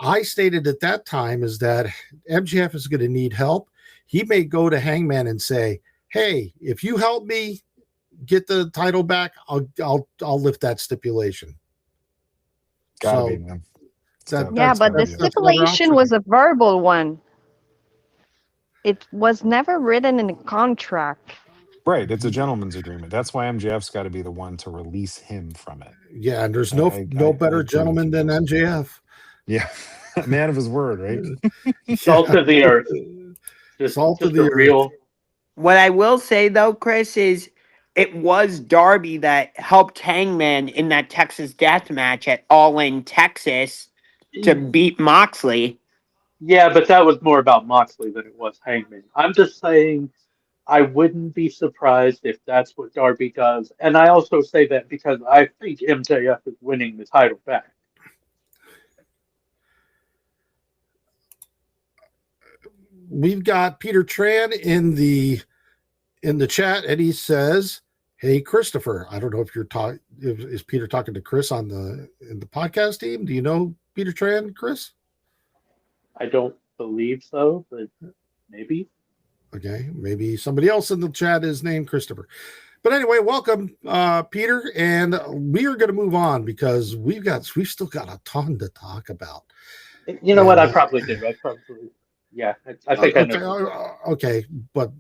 Speaker 1: I stated at that time is that MJF is going to need help. He may go to Hangman and say, "Hey, if you help me get the title back, I'll lift that stipulation."
Speaker 3: Gotta
Speaker 1: So
Speaker 3: be, man.
Speaker 6: Yeah, but the
Speaker 1: that's another
Speaker 6: stipulation
Speaker 1: option.
Speaker 6: was a verbal one. It was never written in a contract.
Speaker 3: Right. It's a gentleman's agreement. That's why MJF's got to be the one to release him from it.
Speaker 1: Yeah, and there's
Speaker 3: I
Speaker 1: no
Speaker 3: agree
Speaker 1: better
Speaker 3: with
Speaker 1: gentleman
Speaker 3: you,
Speaker 1: than
Speaker 3: Joseph.
Speaker 1: MJF.
Speaker 3: Yeah. Man of his word, right?
Speaker 4: Salt of the earth.
Speaker 1: Salt of
Speaker 4: Just
Speaker 1: the
Speaker 4: a
Speaker 1: earth.
Speaker 4: real.
Speaker 5: What I will say though, Chris, is it was Darby that helped Hangman in that Texas death match at All In Texas to beat Moxley.
Speaker 4: Yeah, but that was more about Moxley than it was Hangman. I'm just saying I wouldn't be surprised if that's what Darby does. And I also say that because I think MJF is winning the title back.
Speaker 1: We've got Peter Tran in the chat, and he says, "Hey, Christopher, I don't know if you're talking. Is Peter talking to Chris in the podcast team? Do you know Peter Tran, Chris?"
Speaker 4: I don't believe so, but maybe.
Speaker 1: Okay, maybe somebody else in the chat is named Christopher. But anyway, welcome, Peter, and we are going to move on because we've still got a ton to talk about.
Speaker 4: You know what? I probably do. Yeah, I think I know.
Speaker 1: Okay, but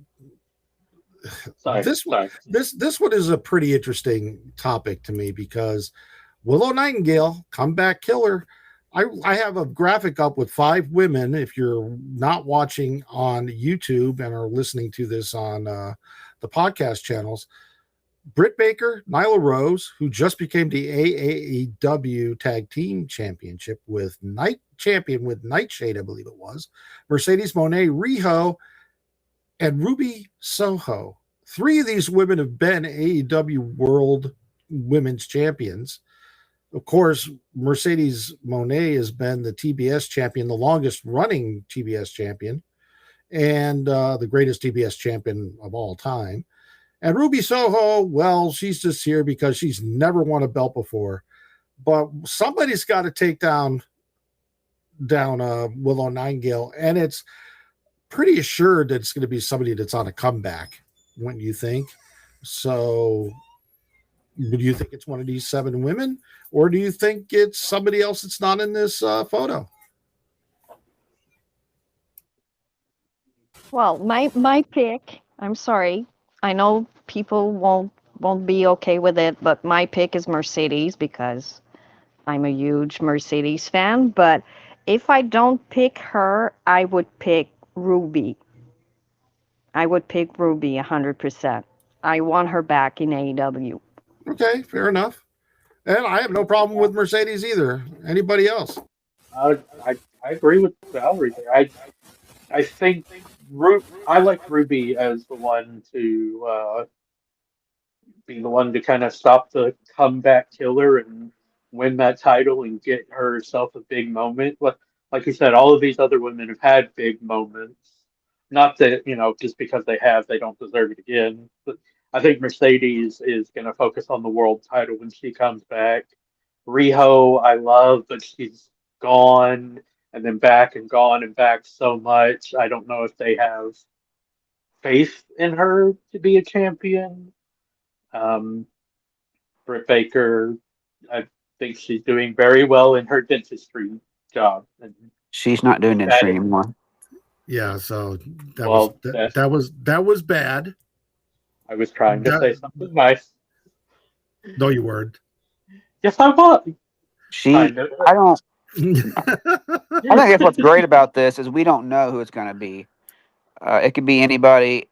Speaker 4: Sorry.
Speaker 1: this one is a pretty interesting topic to me because Willow Nightingale, comeback killer. I have a graphic up with 5 women. If you're not watching on YouTube and are listening to this on the podcast channels, Britt Baker, Nyla Rose, who just became the AEW Tag Team Championship with Nightshade, I believe it was, Mercedes Moné, Riho, and Ruby Soho. 3 of these women have been AEW World Women's Champions. Of course, Mercedes Moné has been the TBS champion, the longest running TBS champion, and the greatest TBS champion of all time. And Ruby Soho, well, she's just here because she's never won a belt before. But somebody's got to take down Willow Nightingale, and it's pretty assured that it's going to be somebody that's on a comeback, wouldn't you think? So do you think it's one of these 7 women, or do you think it's somebody else that's not in this photo?
Speaker 6: Well, my pick, I'm sorry. I know people won't be okay with it, but my pick is Mercedes because I'm a huge Mercedes fan. But if I don't pick her, I would pick Ruby. I would pick Ruby 100%. I want her back in AEW.
Speaker 1: Okay, fair enough. And I have no problem with Mercedes either. Anybody else?
Speaker 4: I agree with Valerie there. I think I like Ruby as the one to be the one to kind of stop the comeback killer and win that title and get herself a big moment. Like you said, all of these other women have had big moments. Not that, just because they don't deserve it again. But I think Mercedes is going to focus on the world title when she comes back. Riho, I love, but she's gone and then back and gone and back so much. I don't know if they have faith in her to be a champion. Britt Baker, I think she's doing very well in her dentistry job. And
Speaker 2: She's not doing dentistry anymore.
Speaker 1: Yeah, so that was bad.
Speaker 4: I was trying to say something nice.
Speaker 1: No, you weren't.
Speaker 4: Yes, I was.
Speaker 2: I don't. I think that's what's great about this is we don't know who it's going to be. It could be anybody.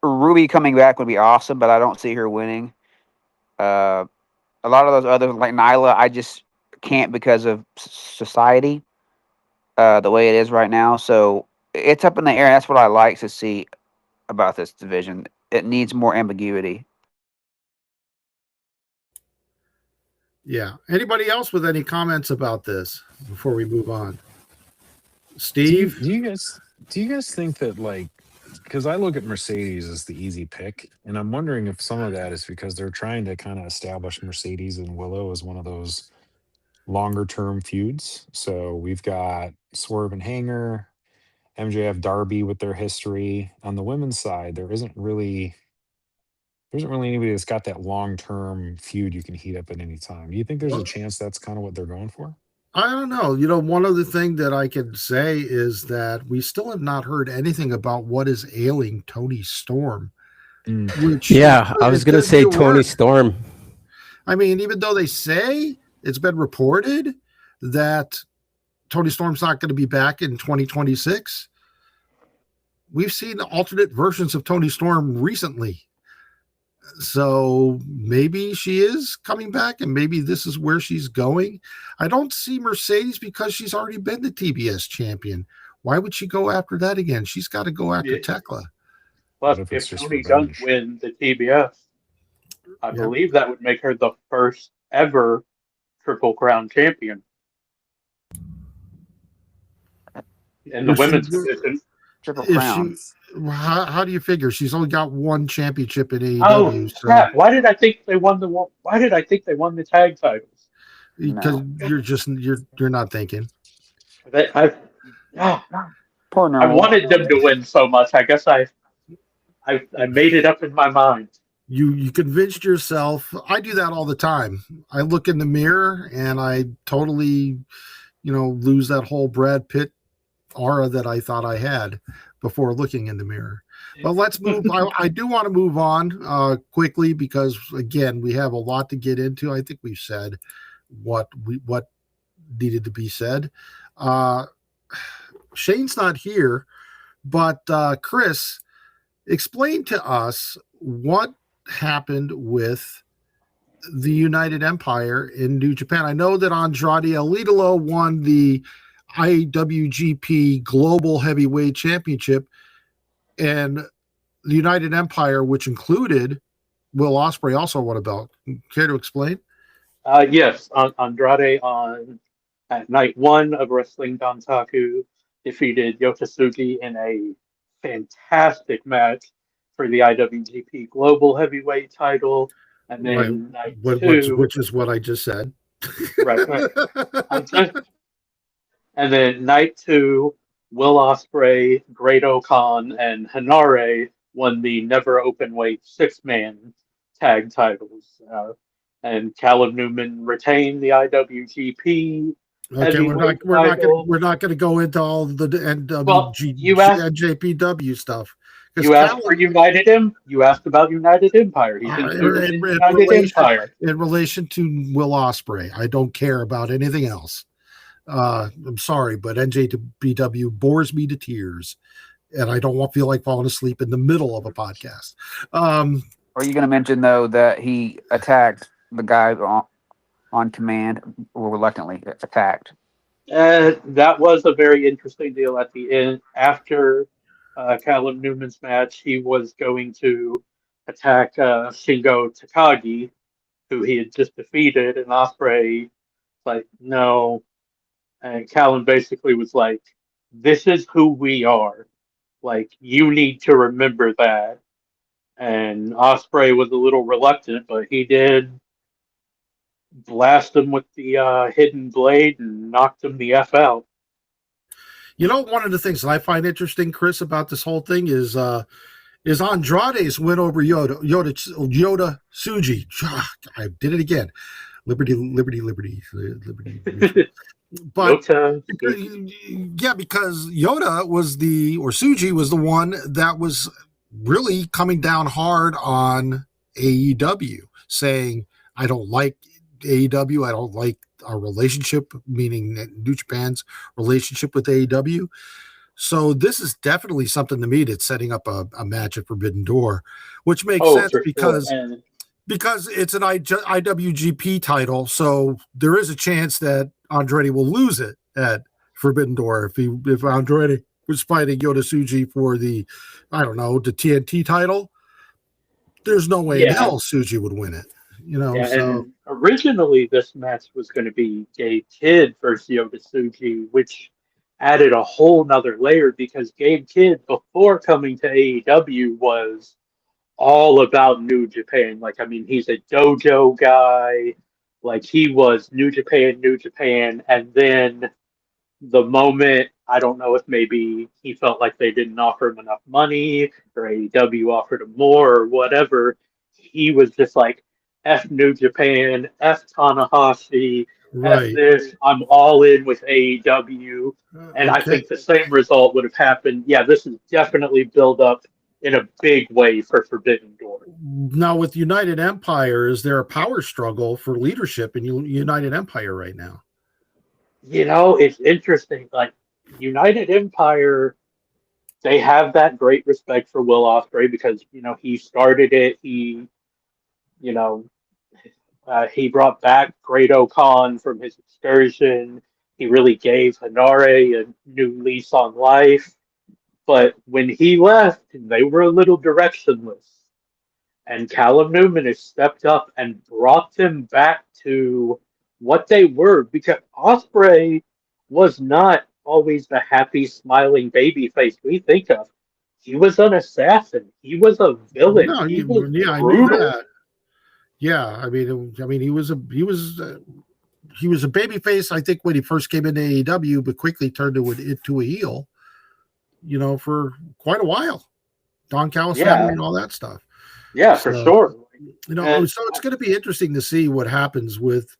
Speaker 2: Ruby coming back would be awesome, but I don't see her winning. A lot of those others, like Nyla, I just can't because of society, the way it is right now. So it's up in the air. That's what I like to see about this division. It needs more ambiguity.
Speaker 1: Yeah. Anybody else with any comments about this before we move on? Steve?
Speaker 3: Do you guys think that, like, because I look at Mercedes as the easy pick, and I'm wondering if some of that is because they're trying to kind of establish Mercedes and Willow as one of those longer term feuds. So we've got Swerve and Hanger, MJF Darby with their history. On the women's side, there isn't really anybody that's got that long term feud you can heat up at any time. Do you think there's a
Speaker 1: Well,
Speaker 3: chance that's kind of what they're going for?
Speaker 1: I don't know. One other thing that I can say is that we still have not heard anything about what is ailing Tony Storm,
Speaker 3: Mm.
Speaker 1: which
Speaker 7: Yeah, I was
Speaker 1: it
Speaker 7: going to
Speaker 1: could be
Speaker 7: say
Speaker 1: a
Speaker 7: Tony
Speaker 1: word.
Speaker 7: Storm.
Speaker 1: I mean, even though they say it's been reported that Tony Storm's not going to be back in 2026, we've seen alternate versions of Tony Storm recently. So maybe she is coming back and maybe this is where she's going. I don't see Mercedes because she's already been the TBS champion. Why would she go after that again? She's got to go after
Speaker 4: Yeah.
Speaker 1: Tekla.
Speaker 4: Plus,
Speaker 3: What if it's
Speaker 4: if
Speaker 3: just
Speaker 4: Tony does
Speaker 3: revenge?
Speaker 4: win the TBS, I
Speaker 1: Yeah.
Speaker 4: believe that would make her the first ever Triple Crown champion in the
Speaker 1: If she,
Speaker 4: women's division.
Speaker 2: Triple
Speaker 1: if
Speaker 2: Crown.
Speaker 1: she, how do you figure? She's only got one championship in AEW.
Speaker 4: Oh
Speaker 1: So
Speaker 4: crap! Why did I think they won the? Why did I think they won the tag titles?
Speaker 1: because
Speaker 2: No.
Speaker 1: you're not thinking.
Speaker 4: Ah,
Speaker 2: Poor
Speaker 4: I
Speaker 2: Noel.
Speaker 4: wanted them to win so much. I guess I made it up in my mind.
Speaker 1: You convinced yourself. I do that all the time. I look in the mirror and I totally, lose that whole Brad Pitt aura that I thought I had before looking in the mirror. But let's move. I do want to move on quickly because again, we have a lot to get into. I think we've said what needed to be said. Shane's not here, but Chris, explain to us what happened with the United Empire in New Japan. I know that Andrade El Idolo won the IWGP Global Heavyweight Championship, and the United Empire, which included Will Ospreay, also won a belt. Care to explain?
Speaker 4: Yes, Andrade at night one of Wrestling Dontaku defeated Yotasugi in a fantastic match for the IWGP Global Heavyweight title. And then night two,
Speaker 1: which is what I just said.
Speaker 4: right. And then night two, Will Ospreay, Great Okan, and Hanare won the never openweight 6-man tag titles. And Callum Newman retained the IWGP
Speaker 1: Okay,
Speaker 4: heavyweight title.
Speaker 1: we're not going to go into all the
Speaker 4: Well, you asked,
Speaker 1: NJPW stuff.
Speaker 4: you asked for United You asked about United Empire. He's included in United Empire.
Speaker 1: In relation to Will Ospreay, I don't care about anything else. I'm sorry, but NJPW bores me to tears, and I don't feel like falling asleep in the middle of a podcast.
Speaker 2: Are you going to mention though that he attacked the guy on command, or reluctantly attacked?
Speaker 4: That was a very interesting deal at the end. After Callum Newman's match, he was going to attack Shingo Takagi, who he had just defeated, and Ospreay like, no. And Callum basically was like, this is who we are. Like, you need to remember that. And Ospreay was a little reluctant, but he did blast him with the hidden blade and knocked him the F out.
Speaker 1: One of the things that I find interesting, Chris, about this whole thing is Andrade's win over Yoda Tsuji. I did it again. Liberty. But yeah, because Tsuji was the one that was really coming down hard on AEW, saying, I don't like AEW. I don't like our relationship, meaning New Japan's relationship with AEW. So this is definitely something to me that's setting up a match at Forbidden Door, which makes sense because it's an IWGP title. So there is a chance that Andrade will lose it at Forbidden Door if Andrade was fighting Yota Tsuji for the TNT title. There's no way in hell Tsuji would win it.
Speaker 4: And originally this match was going to be Gabe Kidd versus Yota Tsuji, which added a whole nother layer because Gabe Kidd, before coming to AEW, was all about New Japan. Like, I mean, he's a dojo guy. Like he was New Japan, and then the moment, I don't know if maybe he felt like they didn't offer him enough money or AEW offered him more or whatever, he was just like, F New Japan, F Tanahashi, F
Speaker 1: Right.
Speaker 4: this, I'm all in with AEW. And I
Speaker 1: Okay.
Speaker 4: think the same result would have happened. Yeah, this is definitely build up in a big way for Forbidden Door.
Speaker 1: Now with United Empire, is there a power struggle for leadership in United Empire right now?
Speaker 4: You know, it's interesting. Like United Empire, they have that great respect for Will Ospreay because he started it. You know he brought back Great Khan from his excursion. He really gave Hanare a new lease on life. But when he left, they were a little directionless. And Callum Newman has stepped up and brought them back to what they were, because Osprey was not always the happy, smiling baby face we think of. He was an assassin. He was a villain.
Speaker 1: No,
Speaker 4: He was
Speaker 1: yeah, I knew
Speaker 4: brutal.
Speaker 1: that. Yeah, I mean, he was a baby face. I think when he first came into AEW, but quickly turned into a heel. For quite a while. Don Callis family
Speaker 4: Yeah,
Speaker 1: and all that stuff.
Speaker 4: yeah, for
Speaker 1: So,
Speaker 4: sure.
Speaker 1: so
Speaker 4: And
Speaker 1: it's going to be interesting to see what happens with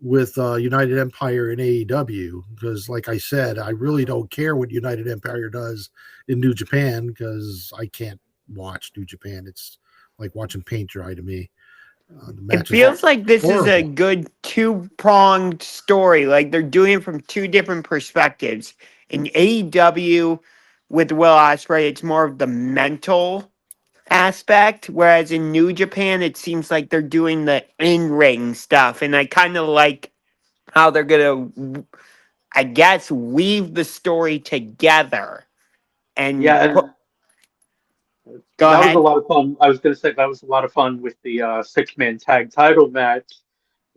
Speaker 1: United Empire and AEW, because like I said, I really don't care what United Empire does in New Japan, because I can't watch New Japan. It's like watching paint dry to me. The
Speaker 5: It
Speaker 1: matches
Speaker 5: feels like this is a
Speaker 1: horrible.
Speaker 5: good two-pronged story. Like they're doing it from two different perspectives. In AEW with Will Ospreay, it's more of the mental aspect, whereas in New Japan, it seems like they're doing the in-ring stuff. And I kind of like how they're gonna, I guess, weave the story together and
Speaker 4: yeah,
Speaker 5: put.
Speaker 4: and
Speaker 5: Go
Speaker 4: that was a
Speaker 5: ahead.
Speaker 4: lot of fun. I was going to say that was a lot of fun with the six-man tag title match.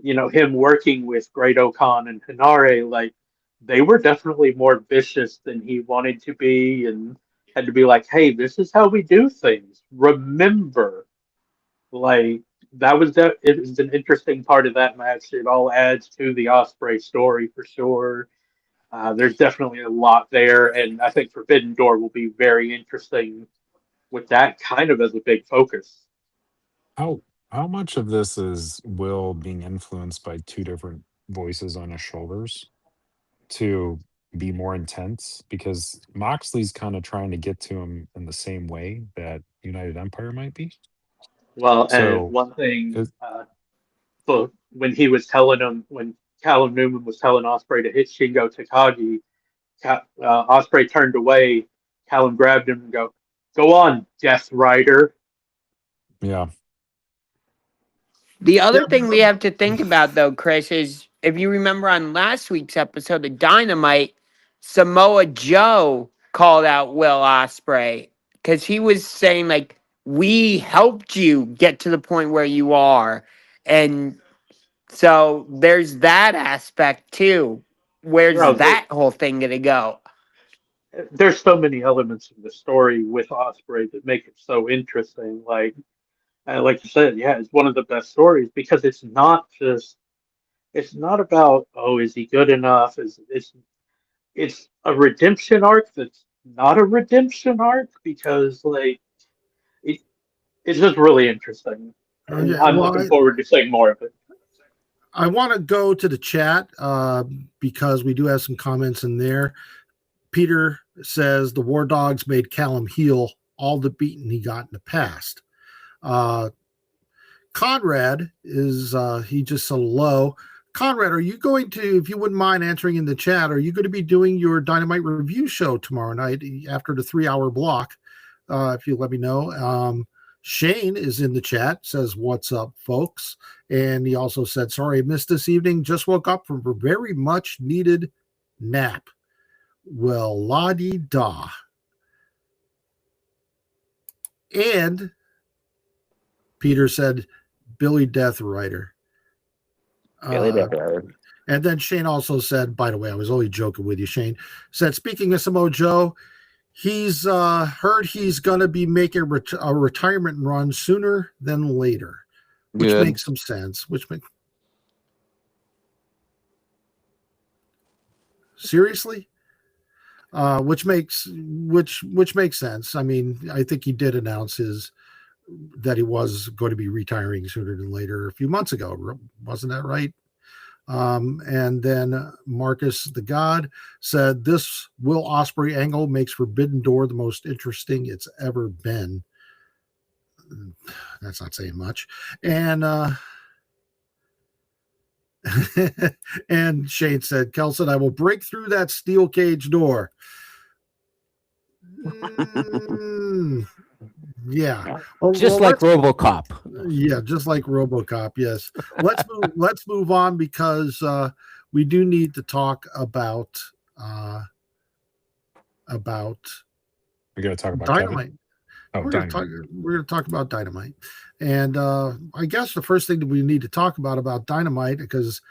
Speaker 4: Him working with Great Khan and Hanare, like they were definitely more vicious than he wanted to be, and had to be like, "Hey, this is how we do things. Remember." Like it was an interesting part of that match. It all adds to the Osprey story for sure. There's definitely a lot there, and I think Forbidden Door will be very interesting with that kind of as a big focus.
Speaker 3: How how much of this is Will being influenced by two different voices on his shoulders to be more intense? Because Moxley's kind of trying to get to him in the same way that United Empire might be.
Speaker 4: Well, and
Speaker 3: So,
Speaker 4: one thing,
Speaker 3: it,
Speaker 4: but when he was telling him, when Callum Newman was telling Osprey to hit Shingo Takagi, Osprey turned away. Callum grabbed him and go on, Death Rider.
Speaker 3: yeah,
Speaker 5: The
Speaker 1: Yeah,
Speaker 5: other thing we have to think about, though, Chris, is if you remember on last week's episode of Dynamite, Samoa Joe called out Will Ospreay because he was saying like, "We helped you get to the point where you are," and so there's that aspect too. Where's
Speaker 4: Bro,
Speaker 5: that whole thing gonna go?
Speaker 4: there's so many elements of the story with Osprey that make it so interesting. Like you said, yeah, it's one of the best stories because it's not about, oh, is he good enough? It's a redemption arc that's not a redemption arc, because it, it's just really interesting, and
Speaker 1: yeah.
Speaker 4: I'm
Speaker 1: Well,
Speaker 4: looking forward to seeing more of it.
Speaker 1: I want to go to the chat because we do have some comments in there. Peter says the War Dogs made Callum heel all the beating he got in the past. Conrad is he just so low. Conrad, are you going to, if you wouldn't mind answering in the chat, are you going to be doing your Dynamite review show tomorrow night after the 3-hour block? If you let me know. Shane is in the chat, says, "What's up, folks?" And he also said, "Sorry, I missed this evening. Just woke up from a very much needed nap." Well, la-di-da. And Peter said, Billy Death Rider. And then Shane also said, by the way, I was only joking with you, Shane, said, speaking of Samoa Joe, he's heard he's going to be making a retirement run sooner than later, which
Speaker 2: good.
Speaker 1: makes some sense. Seriously? Which makes sense. I mean, I think he did announce that he was going to be retiring sooner than later a few months ago. Wasn't that right? And then Marcus the God said, this Will Ospreay angle makes Forbidden Door the most interesting it's ever been. That's not saying much. And and Shane said, Kelson, I will break through that steel cage door. Yeah.
Speaker 7: Just like RoboCop.
Speaker 1: Yeah, just like RoboCop. Yes. Let's move on because we do need to talk about
Speaker 3: We got to talk about
Speaker 1: Dynamite.
Speaker 3: Kevin. Oh,
Speaker 1: we're
Speaker 3: Dynamite.
Speaker 1: going to talk about Dynamite, and I guess the first thing that we need to talk about Dynamite, because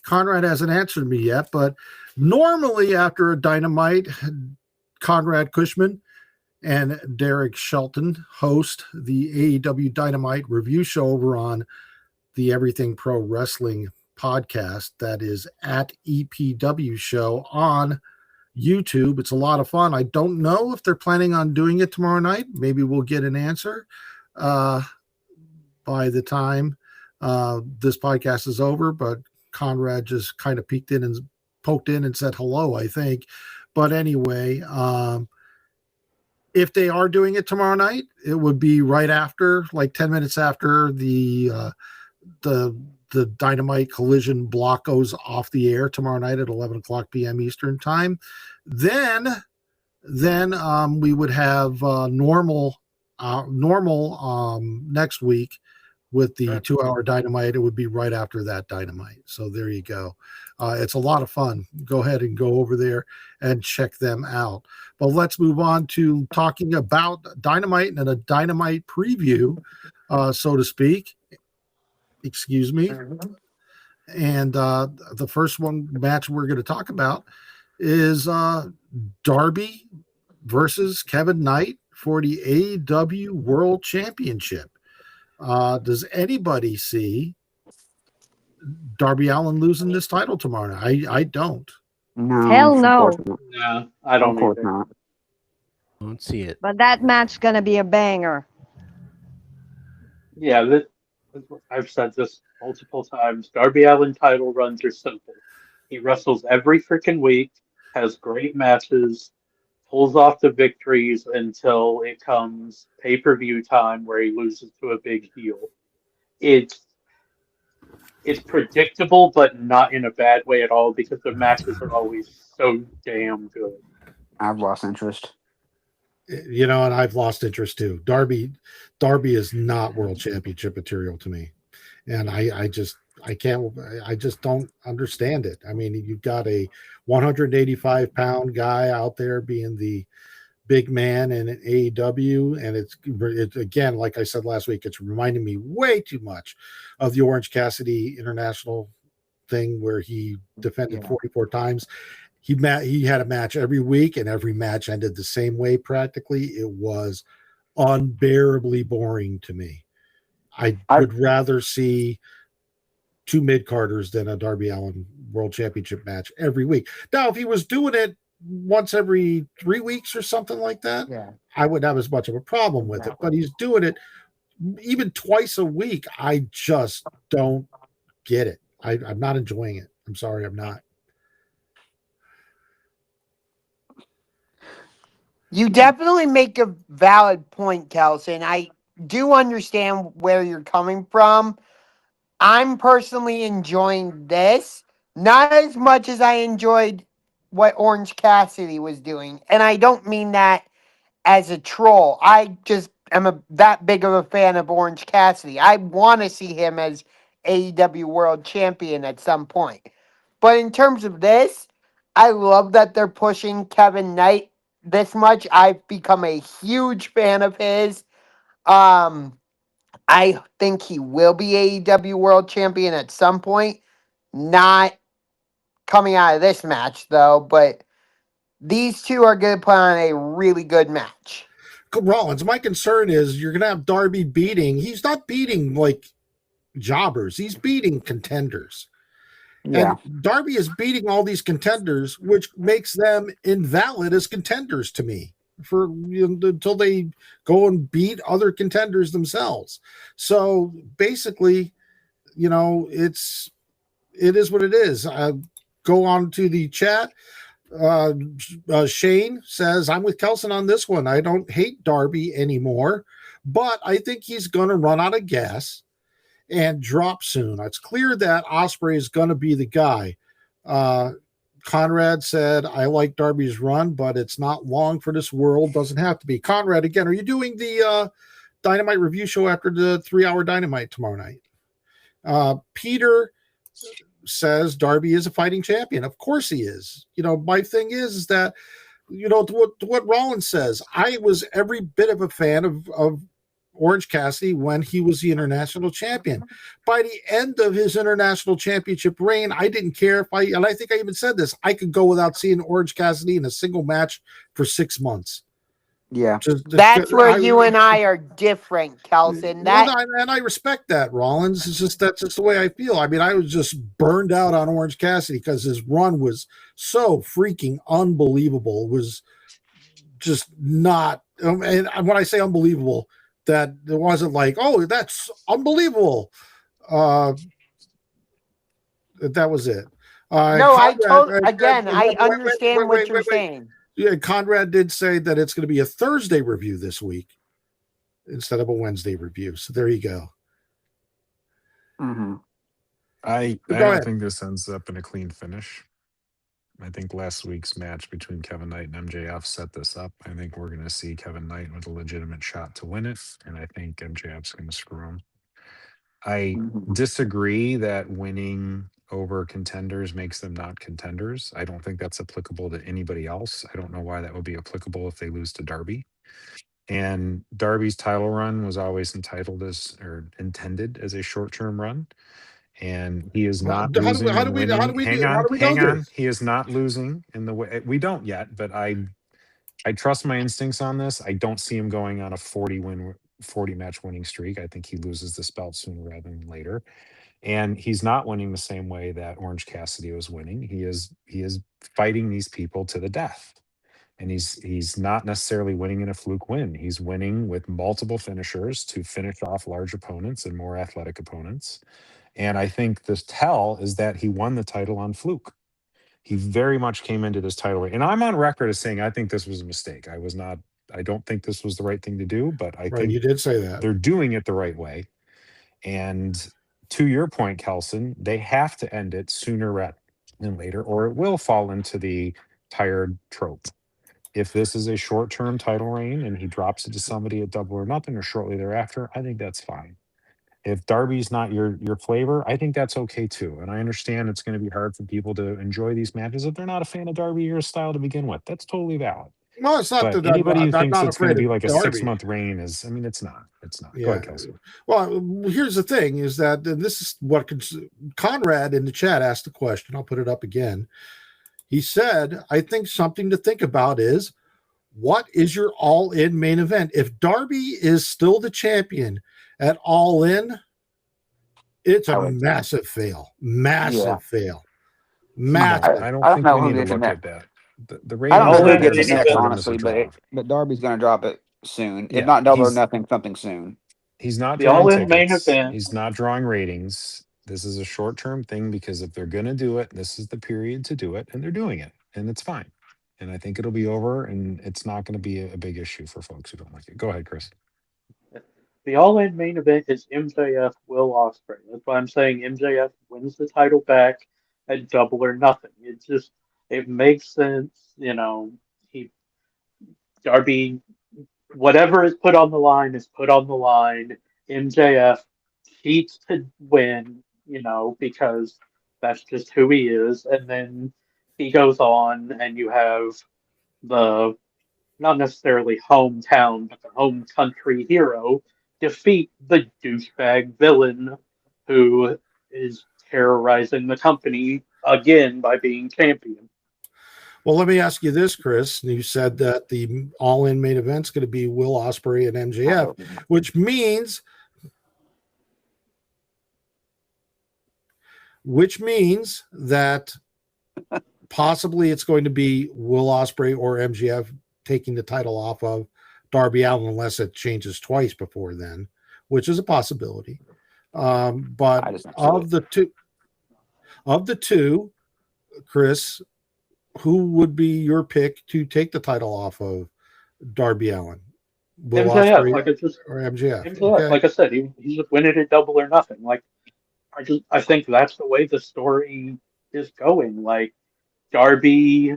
Speaker 1: Conrad hasn't answered me yet, but normally after a Dynamite, Conrad Cushman and Derek Shelton host the AEW Dynamite review show over on the Everything Pro Wrestling podcast. That is at EPW Show on YouTube. It's a lot of fun. I don't know if they're planning on doing it tomorrow night. Maybe we'll get an answer by the time this podcast is over, but Conrad just kind of peeked in and poked in and said hello, I think. But anyway, if they are doing it tomorrow night, it would be right after, like 10 minutes after the Dynamite Collision block goes off the air tomorrow night at 11 o'clock p.m. Eastern time. Then we would have normal next week with the 2-hour Dynamite. It would be right after that Dynamite. So there you go. It's a lot of fun. Go ahead and go over there and check them out. But let's move on to talking about Dynamite and a Dynamite preview, so to speak. Excuse me. And the first match we're going to talk about is Darby versus Kevin Knight for the AEW World Championship. Does anybody see Darby Allin losing this title tomorrow night? I don't.
Speaker 2: No,
Speaker 6: Hell no.
Speaker 4: No, I don't
Speaker 2: Of course
Speaker 4: either.
Speaker 2: not.
Speaker 7: Don't see it.
Speaker 6: But that match gonna be a banger.
Speaker 4: Yeah, I've said this multiple times. Darby Allin title runs are simple. He wrestles every freaking week, has great matches, pulls off the victories until it comes pay-per-view time where he loses to a big heel. It's predictable, but not in a bad way at all, because the matches are always so damn good.
Speaker 2: I've lost interest.
Speaker 1: And I've lost interest too. Darby is not world championship material to me. And I just don't understand it. I mean, you've got a 185-pound guy out there being the big man in AEW, and it's again, like I said last week, it's reminding me way too much of the Orange Cassidy International thing where he defended 44 times. He had a match every week, and every match ended the same way practically. It was unbearably boring to me. I would rather see two mid-carders than a Darby Allin World Championship match every week. Now, if he was doing it once every 3 weeks or something like that, I wouldn't have as much of a problem with it. But he's doing it even twice a week. I just don't get it. I'm not enjoying it. I'm sorry, I'm not.
Speaker 5: You definitely make a valid point, Kelson. I do understand where you're coming from. I'm personally enjoying this, not as much as I enjoyed what Orange Cassidy was doing. And I don't mean that as a troll. I just am that big of a fan of Orange Cassidy. I want to see him as AEW World Champion at some point. But in terms of this, I love that they're pushing Kevin Knight this much. I've become a huge fan of his. I think he will be AEW World Champion at some point. Not coming out of this match, though, but these two are going to put on a really good match.
Speaker 1: Rollins, my concern is you're going to have Darby beating. He's not beating like jobbers. He's beating contenders.
Speaker 2: Yeah.
Speaker 1: And Darby is beating all these contenders, which makes them invalid as contenders to me until they go and beat other contenders themselves. So basically, it is what it is. Go on to the chat. Shane says, I'm with Kelson on this one. I don't hate Darby anymore, but I think he's going to run out of gas and drop soon. It's clear that Ospreay is going to be the guy. Conrad said, I like Darby's run, but it's not long for this world. Doesn't have to be. Conrad, again, are you doing the Dynamite review show after the 3-hour Dynamite tomorrow night? Peter says Darby is a fighting champion. Of course he is. My thing is that, to what Rollins says, I was every bit of a fan of Orange Cassidy when he was the international champion. By the end of his international championship reign, I didn't care and I think I even said this, I could go without seeing Orange Cassidy in a single match for 6 months.
Speaker 2: Yeah.
Speaker 5: That's where you and I are different, Kelson.
Speaker 1: And I respect that, Rollins. That's just the way I feel. I mean, I was just burned out on Orange Cassidy because his run was so freaking unbelievable. It was just not, and when I say unbelievable, that it wasn't like, oh, that's unbelievable. That was it.
Speaker 5: No, I understand what you're saying.
Speaker 1: Yeah, Conrad did say that it's going to be a Thursday review this week instead of a Wednesday review. So there you go.
Speaker 2: Mm-hmm.
Speaker 3: I don't think this ends up in a clean finish. I think last week's match between Kevin Knight and MJF set this up. I think we're going to see Kevin Knight with a legitimate shot to win it, and I think MJF's going to screw him. I disagree that winning over contenders makes them not contenders. I don't think that's applicable to anybody else. I don't know why that would be applicable if they lose to Darby. And Darby's title run was always intended as a short-term run. And he is not losing. Hang on. He is not losing in the way we don't yet, but I trust my instincts on this. I don't see him going on a 40 match winning streak. I think he loses this belt sooner rather than later. And he's not winning the same way that Orange Cassidy was winning. He is fighting these people to the death. And he's not necessarily winning in a fluke win. He's winning with multiple finishers to finish off large opponents and more athletic opponents. And I think the tell is that he won the title on fluke. He very much came into this title. And I'm on record as saying I think this was a mistake. I don't think this was the right thing to do, but I think
Speaker 1: you did say that.
Speaker 3: They're doing it the right way. And to your point, Kelson, they have to end it sooner rather than later, or it will fall into the tired trope. If this is a short-term title reign and he drops it to somebody at Double or Nothing or shortly thereafter, I think that's fine. If Darby's not your flavor, I think that's okay too. And I understand it's going to be hard for people to enjoy these matches if they're not a fan of Darby or style to begin with. That's totally valid.
Speaker 1: Well, it's not
Speaker 3: that anybody who thinks it's going to be like a 6-month reign is. I mean, it's not. It's not.
Speaker 1: Yeah.
Speaker 3: Go ahead, Kelsey.
Speaker 1: Well, here's the thing: is that this is what Conrad in the chat asked the question. I'll put it up again. He said, "I think something to think about is what is your All-In main event? If Darby is still the champion at All-In, it's a massive fail. Massive fail. Massive.
Speaker 3: I don't think we need to look at that. The
Speaker 2: I don't know who gets next, honestly, but Darby's going to drop it soon. Yeah, if not Double or Nothing, something soon.
Speaker 3: He's not
Speaker 4: the All-In main event.
Speaker 3: He's not drawing ratings. This is a short-term thing because if they're going to do it, this is the period to do it, and they're doing it, and it's fine. And I think it'll be over, and it's not going to be a big issue for folks who don't like it. Go ahead, Chris.
Speaker 4: The All-In main event is MJF Will Ospreay. That's why I'm saying MJF wins the title back at Double or Nothing. It makes sense, Darby, whatever is put on the line is put on the line. MJF cheats to win, because that's just who he is. And then he goes on and you have the, not necessarily hometown, but the home country hero defeat the douchebag villain who is terrorizing the company again by being champion.
Speaker 1: Well, let me ask you this, Chris. You said that the All-In main event is going to be Will Ospreay and MJF, which means which means that possibly it's going to be Will Ospreay or MJF taking the title off of Darby Allin, unless it changes twice before then, which is a possibility. But of the two, Chris, who would be your pick to take the title off of Darby Allin? Will
Speaker 4: MJF,
Speaker 1: Ospreay or MJF?
Speaker 4: MJF,
Speaker 1: Okay.
Speaker 4: like I said, he's winning it double or nothing. Like I think that's the way the story is going. Like Darby,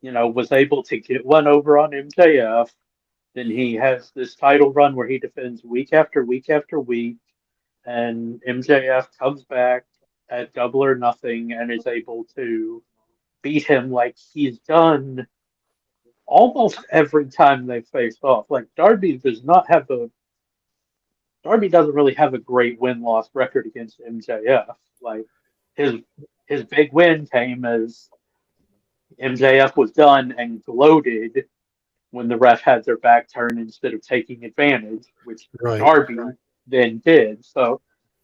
Speaker 4: was able to get one over on MJF. Then he has this title run where he defends week after week after week, and MJF comes back at double or nothing and is able to beat him like he's done almost every time they faced off. Like Darby doesn't really have a great win-loss record against MJF. Like his big win came as MJF was done and gloated when the ref had their back turned instead of taking advantage, which
Speaker 1: Right.
Speaker 4: Darby then did. So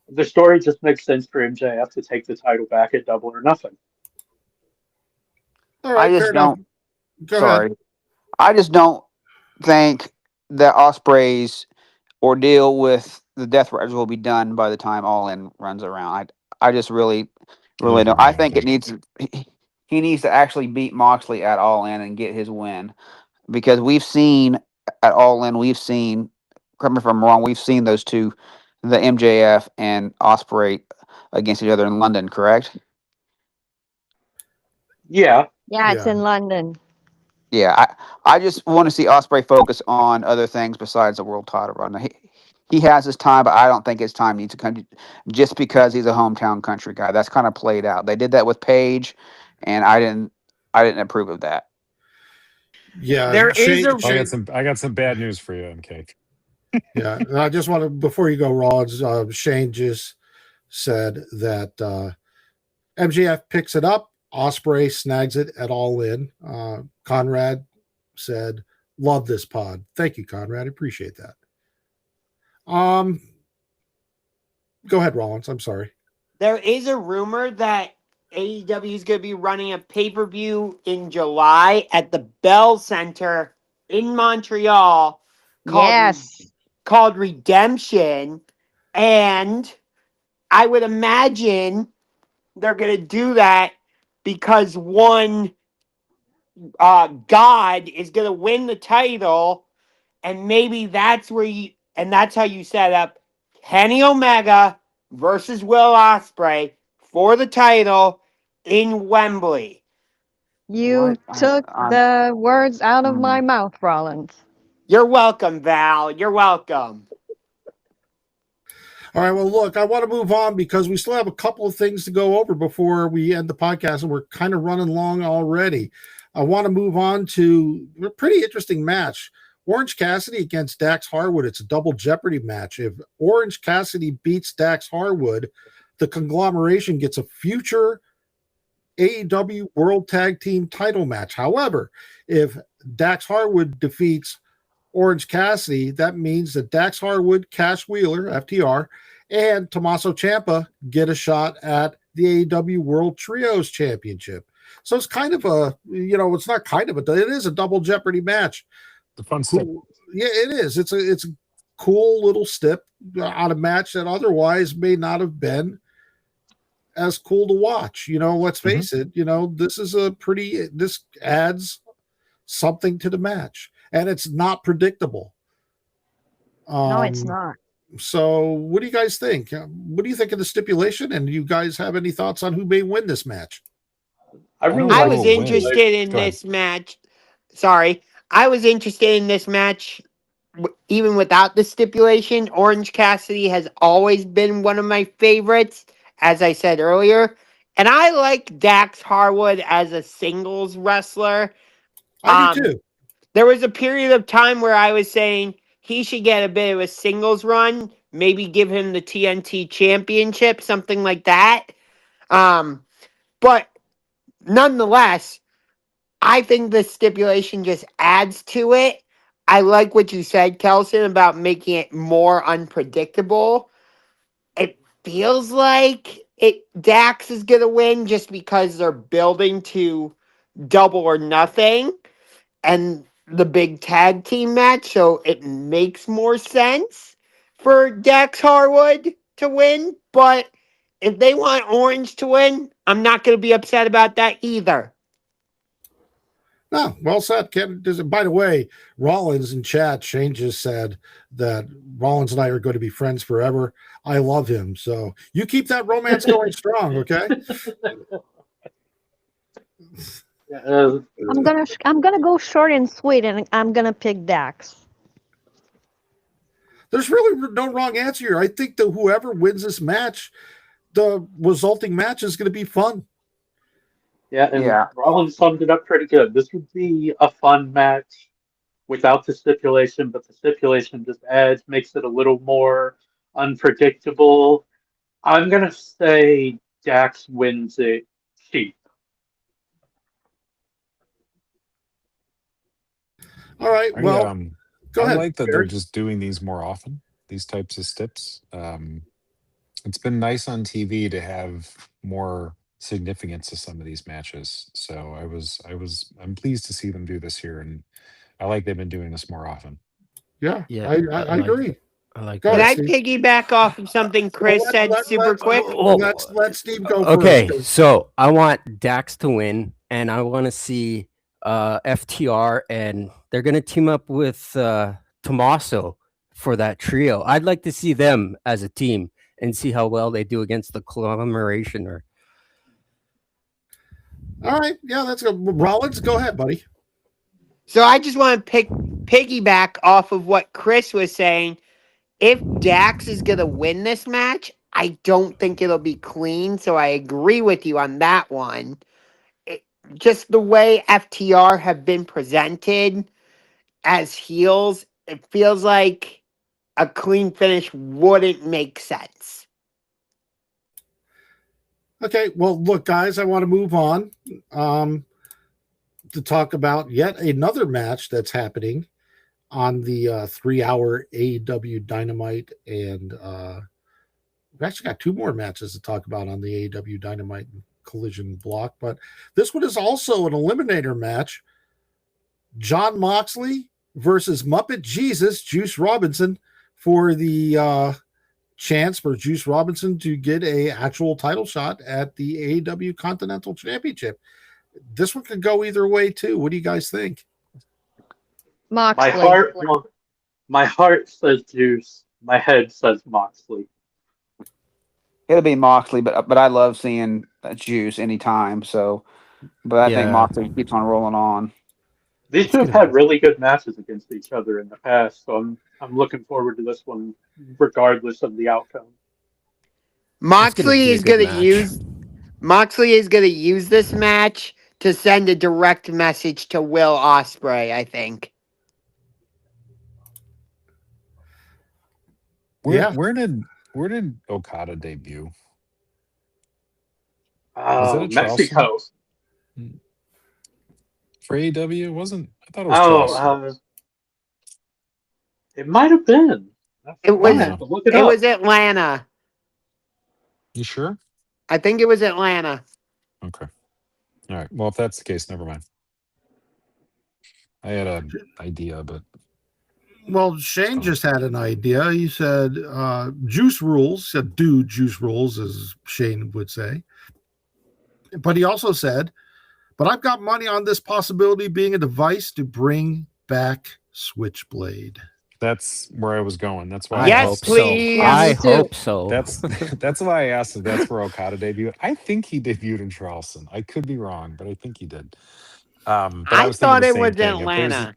Speaker 4: the story just makes sense for MJF to take the title back at double or nothing.
Speaker 1: All right,
Speaker 2: I just don't.
Speaker 1: Go
Speaker 2: Sorry,
Speaker 1: ahead.
Speaker 2: I just don't think that Osprey's ordeal with the Death Riders will be done by the time All In runs around. I just really don't. I think it needs. He needs to actually beat Moxley at All In and get his win, because we've seen at All In, correct me if I'm wrong, we've seen those two, the MJF and Osprey, against each other in London, correct?
Speaker 4: Yeah.
Speaker 6: Yeah, it's in London.
Speaker 2: Yeah, I just want to see Osprey focus on other things besides the world title run. He has his time, but I don't think his time needs to come just because he's a hometown country guy. That's kind of played out. They did that with Paige, and I didn't approve of that.
Speaker 1: Yeah,
Speaker 5: There is
Speaker 3: I got some bad news for you, MK.
Speaker 1: Yeah, and I just want to, before you go, Rollins, Shane just said that MJF picks it up, Ospreay snags it at All In. Conrad said, "Love this pod." Thank you, Conrad. Appreciate that. Go ahead, Rollins. I'm sorry.
Speaker 5: There is a rumor that AEW is going to be running a pay-per-view in July at the Bell Center in Montreal called Redemption. And I would imagine they're going to do that because one God is going to win the title, and maybe that's that's how you set up Kenny Omega versus Will Ospreay for the title in Wembley.
Speaker 6: You took the words out of my mouth, Rollins.
Speaker 5: You're welcome, Val. You're welcome.
Speaker 1: All right, well, look, I want to move on because we still have a couple of things to go over before we end the podcast, and we're kind of running long already. I want to move on to a pretty interesting match. Orange Cassidy against Dax Harwood. It's a double jeopardy match. If Orange Cassidy beats Dax Harwood, the conglomeration gets a future AEW World Tag Team title match. However, if Dax Harwood defeats Orange Cassidy, that means that Dax Harwood, Cash Wheeler, FTR, and Tommaso Ciampa get a shot at the AEW World Trios Championship. So it's kind of it's not kind of it is a double jeopardy match.
Speaker 3: The fun step.
Speaker 1: Yeah, it is. It's a cool little step on a match that otherwise may not have been as cool to watch. Let's face it, this adds something to the match, and it's not predictable.
Speaker 6: No, it's not.
Speaker 1: So what do you guys think? What do you think of the stipulation? And do you guys have any thoughts on who may win this match?
Speaker 5: I was interested in this match. Sorry. I was interested in this match even without the stipulation. Orange Cassidy has always been one of my favorites, as I said earlier. And I like Dax Harwood as a singles wrestler.
Speaker 1: I do too.
Speaker 5: There was a period of time where I was saying he should get a bit of a singles run, maybe give him the TNT championship, something like that. But nonetheless, I think the stipulation just adds to it. I like what you said, Kelson, about making it more unpredictable. It feels like Dax is going to win just because they're building to Double or Nothing and the big tag team match, so it makes more sense for Dax Harwood to win. But if they want Orange to win, I'm not going to be upset about that either.
Speaker 1: No, well said, Ken. By the way, Rollins in chat, Shane just said that Rollins and I are going to be friends forever. I love him. So you keep that romance going strong, okay?
Speaker 6: I'm gonna go short and sweet, and I'm gonna pick Dax.
Speaker 1: There's really no wrong answer here. I think that whoever wins this match, the resulting match is going to be fun.
Speaker 4: Yeah, and Rollins summed it up pretty good. This would be a fun match without the stipulation, but the stipulation just makes it a little more unpredictable. I'm gonna say Dax wins it cheap.
Speaker 1: All right. Well, go ahead.
Speaker 3: I like that they're just doing these more often, these types of stips. It's been nice on TV to have more significance to some of these matches. So I'm pleased to see them do this here, and I like they've been doing this more often.
Speaker 1: Yeah, I agree.
Speaker 6: I like
Speaker 5: Can I piggyback off of something Chris said super quick?
Speaker 1: Let Steve go first.
Speaker 7: Okay, so I want Dax to win, and I want to see FTR, and they're going to team up with Tommaso for that trio. I'd like to see them as a team and see how well they do against the conglomeration.
Speaker 1: All right, yeah, that's good. Rollins, go ahead, buddy.
Speaker 5: So I just want to piggyback off of what Chris was saying. If Dax is going to win this match, I don't think it'll be clean. So I agree with you on that one. Just the way FTR have been presented as heels, it feels like a clean finish wouldn't make sense.
Speaker 1: Okay, well, look, guys, I want to move on to talk about yet another match that's happening on the 3-hour AEW Dynamite, and we've actually got 2 more matches to talk about on the AEW Dynamite Collision block, but this one is also an eliminator match. Jon Moxley versus Muppet Jesus, Juice Robinson, for the chance for Juice Robinson to get a actual title shot at the AEW Continental Championship. This one could go either way too. What do you guys think?
Speaker 6: Moxley.
Speaker 4: My heart says Juice. My head says Moxley.
Speaker 2: It'll be Moxley, but I love seeing Juice anytime. So, but I think Moxley keeps on rolling on.
Speaker 4: These two have had really good matches against each other in the past, so I'm looking forward to this one, regardless of the outcome.
Speaker 5: Moxley is going to use this match to send a direct message to Will Ospreay, I think.
Speaker 3: Where did Okada debut?
Speaker 4: Was it Mexico?
Speaker 3: For AEW, wasn't? I thought it was Charleston.
Speaker 4: It might have been.
Speaker 5: It was Atlanta.
Speaker 3: You sure?
Speaker 5: I think it was Atlanta.
Speaker 3: Okay. All right. Well, if that's the case, never mind. I had an idea, but...
Speaker 1: Well, Shane just had an idea. He said, Juice rules. Said, dude, Juice rules, as Shane would say. But he also said, but I've got money on this possibility being a device to bring back Switchblade.
Speaker 3: That's where I was going. That's why
Speaker 5: I hope please.
Speaker 7: So. I hope so.
Speaker 3: That's why I asked if that's where Okada debuted. I think he debuted in Charleston. I could be wrong, but I think he did. But
Speaker 5: I thought it was Atlanta.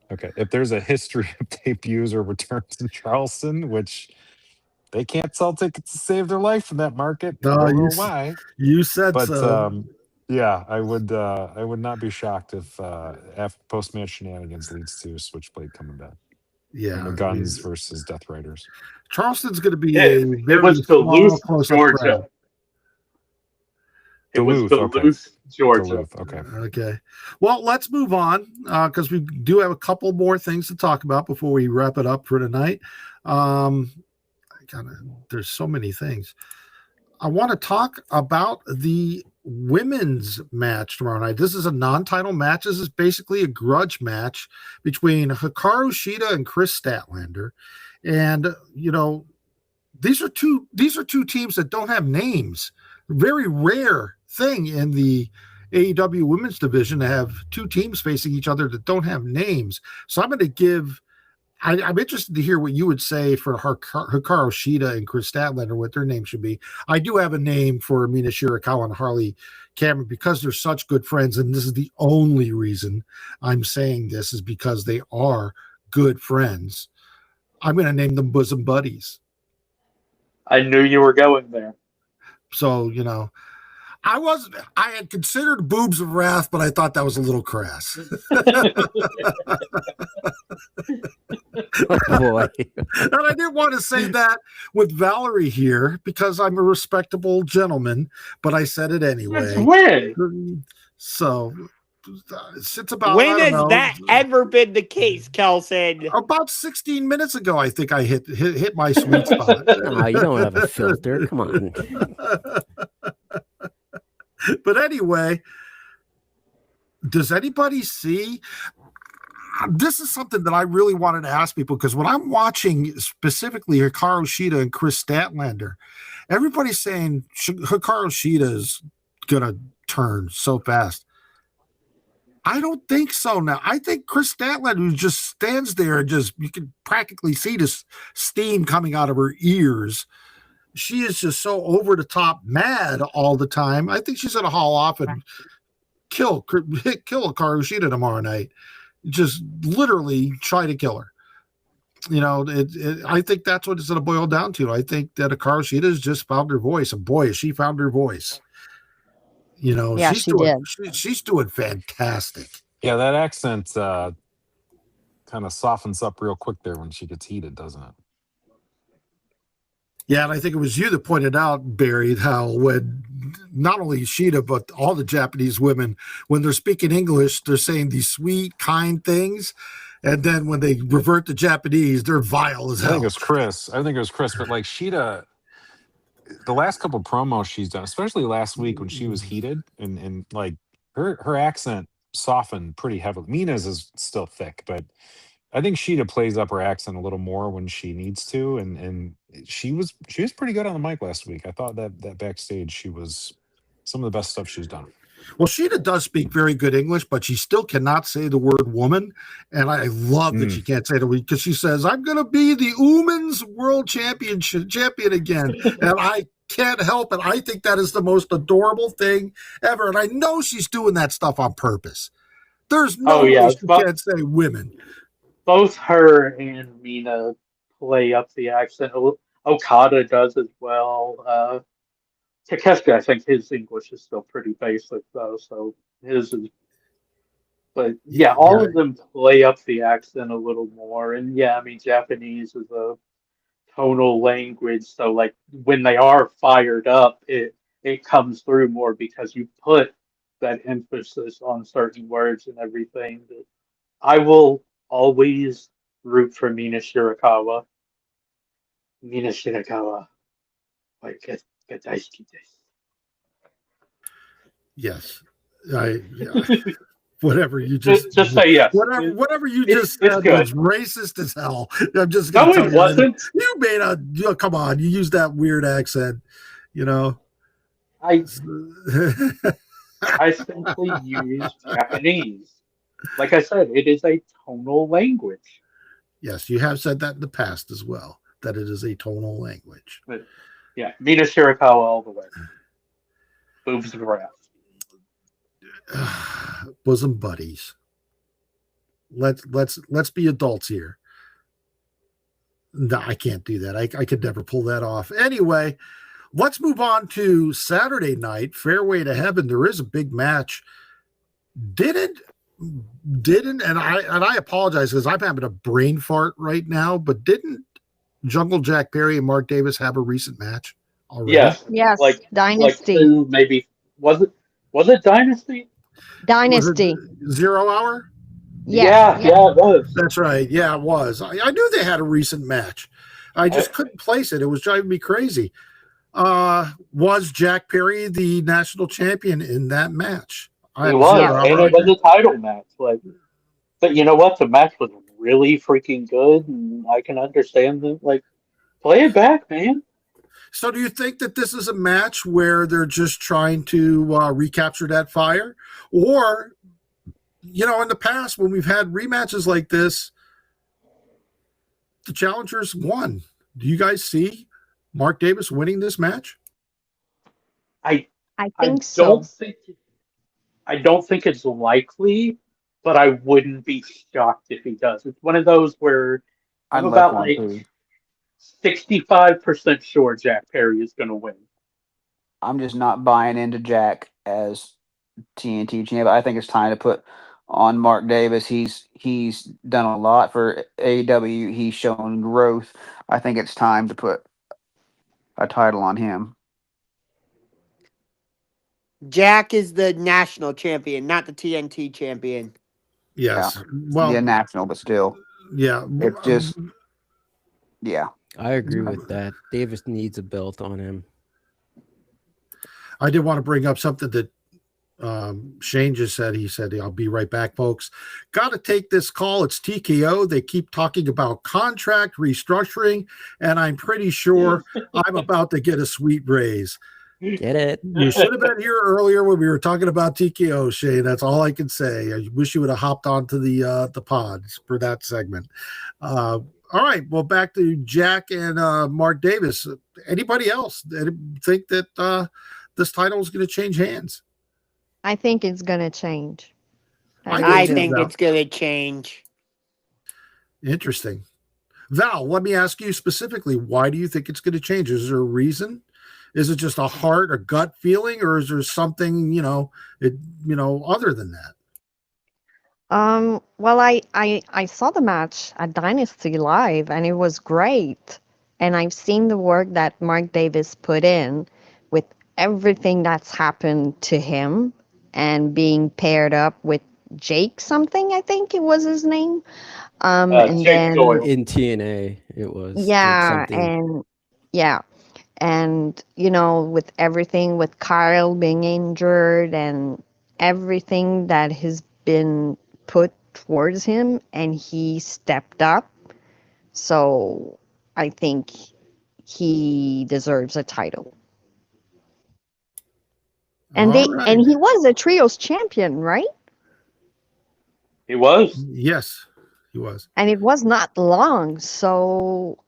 Speaker 3: If there's a history of debuts or returns in Charleston, which they can't sell tickets to save their life in that market.
Speaker 1: No,
Speaker 3: I don't know why.
Speaker 1: You said so.
Speaker 3: Yeah, I would not be shocked if after post-match shenanigans leads to Switchblade coming back.
Speaker 1: Yeah,
Speaker 3: the Guns versus Death Riders.
Speaker 1: Charleston's going to be
Speaker 4: it was Duluth, Georgia.
Speaker 3: Duluth,
Speaker 4: Georgia.
Speaker 3: Duluth, okay.
Speaker 1: Okay. Well, let's move on because we do have a couple more things to talk about before we wrap it up for tonight. There's so many things. I want to talk about the women's match tomorrow night. This is a non-title match. This is basically a grudge match between Hikaru Shida and Chris Statlander. And, these are two teams that don't have names. Very rare thing in the AEW women's division to have two teams facing each other that don't have names. So I'm interested to hear what you would say for Hikaru Shida and Chris Statlander, what their name should be. I do have a name for Mina Shirakawa and Harley Cameron because they're such good friends, and this is the only reason I'm saying this is because they are good friends. I'm going to name them bosom buddies.
Speaker 4: I knew you were going there.
Speaker 1: So, I had considered Boobs of Wrath, but I thought that was a little crass.
Speaker 7: Oh, boy.
Speaker 1: And I didn't want to say that with Valerie here because I'm a respectable gentleman, but I said it anyway.
Speaker 4: When?
Speaker 1: So it's about
Speaker 5: When has that ever been the case, Kelson?
Speaker 1: About 16 minutes ago, I think I hit my sweet spot.
Speaker 7: Oh, you don't have a filter. Come on.
Speaker 1: But anyway, does anybody see? This is something that I really wanted to ask people because when I'm watching specifically Hikaru Shida and Chris Statlander, everybody's saying Hikaru Shida is going to turn so fast. I don't think so now. I think Chris Statlander just stands there and you can practically see this steam coming out of her ears. She is just so over the top mad all the time. I think she's going to haul off and kill Hikaru Shida tomorrow night. Just literally try to kill her. I think that's what it's going to boil down to. I think that Hikaru Shida has just found her voice, and boy, has she found her voice.
Speaker 6: Yeah, she did.
Speaker 1: She's doing fantastic.
Speaker 3: Yeah, that accent kind of softens up real quick there when she gets heated, doesn't it?
Speaker 1: Yeah, and I think it was you that pointed out, Barry, how when not only Shida, but all the Japanese women, when they're speaking English, they're saying these sweet, kind things. And then when they revert to Japanese, they're vile as hell.
Speaker 3: I think it was Chris. But like Shida, the last couple of promos she's done, especially last week when she was heated and like her accent softened pretty heavily. Mina's is still thick, but I think Shida plays up her accent a little more when she needs to, and she was pretty good on the mic last week. I thought that backstage she was some of the best stuff she's done.
Speaker 1: Well, Shida does speak very good English, but she still cannot say the word woman, and I love that she can't say the word because she says, "I'm going to be the Women's World Champion again," and I can't help it. I think that is the most adorable thing ever, and I know she's doing that stuff on purpose. There's no way she can't say women.
Speaker 4: Both her and Mina play up the accent. Okada does as well. Takeshita, I think his English is still pretty basic though, so his is. But yeah, all of them play up the accent a little more. And yeah, I mean, Japanese is a tonal language, so like when they are fired up, it comes through more because you put that emphasis on certain words and everything. That I will always root for Mina Shirakawa. Mina Shirakawa. Like, get daisuki desu.
Speaker 1: Yes. Whatever you just
Speaker 4: say yes.
Speaker 1: Whatever you just said was racist as hell. I'm just gonna
Speaker 4: tell it wasn't.
Speaker 1: You made come on, you used that weird accent,
Speaker 4: I simply use Japanese. Like I said, it is a tonal language.
Speaker 1: Yes, you have said that in the past as well, that it is a tonal language.
Speaker 4: But, yeah, Mina Shirakawa all the way. Boobs of Wrath.
Speaker 1: Bosom buddies. Let's be adults here. No, I can't do that. I could never pull that off. Anyway, let's move on to Saturday night, Fairway to Heaven. There is a big match. Didn't and I apologize because I'm having a brain fart right now, but didn't Jungle Jack Perry and Mark Davis have a recent match already?
Speaker 4: Yes,
Speaker 6: like Dynasty.
Speaker 4: Like two, maybe was it Dynasty?
Speaker 6: Dynasty.
Speaker 1: Was it 0 Hour?
Speaker 4: Yeah, it was.
Speaker 1: That's right. Yeah, it was. I knew they had a recent match. I just couldn't place it. It was driving me crazy. Was Jack Perry the national champion in that match? I
Speaker 4: He
Speaker 1: have to
Speaker 4: was,
Speaker 1: say,
Speaker 6: Yes.
Speaker 4: and it was a title match. Like, but you know what? The match was really freaking good, and I can understand that. Like, play it back, man.
Speaker 1: So do you think that this is a match where they're just trying to recapture that fire? Or, in the past when we've had rematches like this, the challengers won. Do you guys see Mark Davis winning this match?
Speaker 4: I
Speaker 6: I
Speaker 4: I
Speaker 6: think so.
Speaker 4: don't think I don't think it's likely, but I wouldn't be shocked if he does. It's one of those where
Speaker 2: I'd
Speaker 4: I'm
Speaker 2: love
Speaker 4: about
Speaker 2: for him
Speaker 4: like
Speaker 2: too.
Speaker 4: 65% sure Jack Perry is going to win.
Speaker 2: I'm just not buying into Jack as TNT champ. I think it's time to put on Mark Davis. He's done a lot for AEW. He's shown growth. I think it's time to put a title on him.
Speaker 5: Jack is the national champion, not the TNT champion.
Speaker 1: Yes.
Speaker 2: Yeah.
Speaker 1: Well,
Speaker 2: Yeah, national, but still,
Speaker 1: yeah.
Speaker 2: it's just yeah.
Speaker 7: I agree with that. Davis needs a belt on him.
Speaker 1: I did want to bring up something that Shane just said. He said, I'll be right back, folks. Got to take this call. It's TKO. They keep talking about contract restructuring, and I'm pretty sure I'm about to get a sweet raise.
Speaker 7: Get it?
Speaker 1: You should have been here earlier when we were talking about TKO, Shane. That's all I can say. I wish you would have hopped onto the pods for that segment. All right. Well, back to Jack and Mark Davis. Anybody else think that this title is going to change hands?
Speaker 6: I think it's gonna change.
Speaker 5: I
Speaker 1: do,
Speaker 5: think
Speaker 1: Val.
Speaker 5: it's going to change.
Speaker 1: Interesting. Val, let me ask you specifically, why do you think it's going to change? Is there a reason? Is it just a heart or gut feeling, or is there something, other than that?
Speaker 6: Well, I saw the match at Dynasty Live, and it was great. And I've seen the work that Mark Davis put in with everything that's happened to him and being paired up with Jake something, I think it was his name. And
Speaker 4: Jake
Speaker 6: then
Speaker 4: Doyle.
Speaker 7: In TNA, it was like
Speaker 6: yeah,
Speaker 7: something.
Speaker 6: and yeah, and with everything with Kyle being injured and everything that has been put towards him, and he stepped up. So I think he deserves a title. And
Speaker 1: All right.
Speaker 6: he was a trios champion, right?
Speaker 4: He was.
Speaker 1: Yes, he was.
Speaker 6: And it was not long, so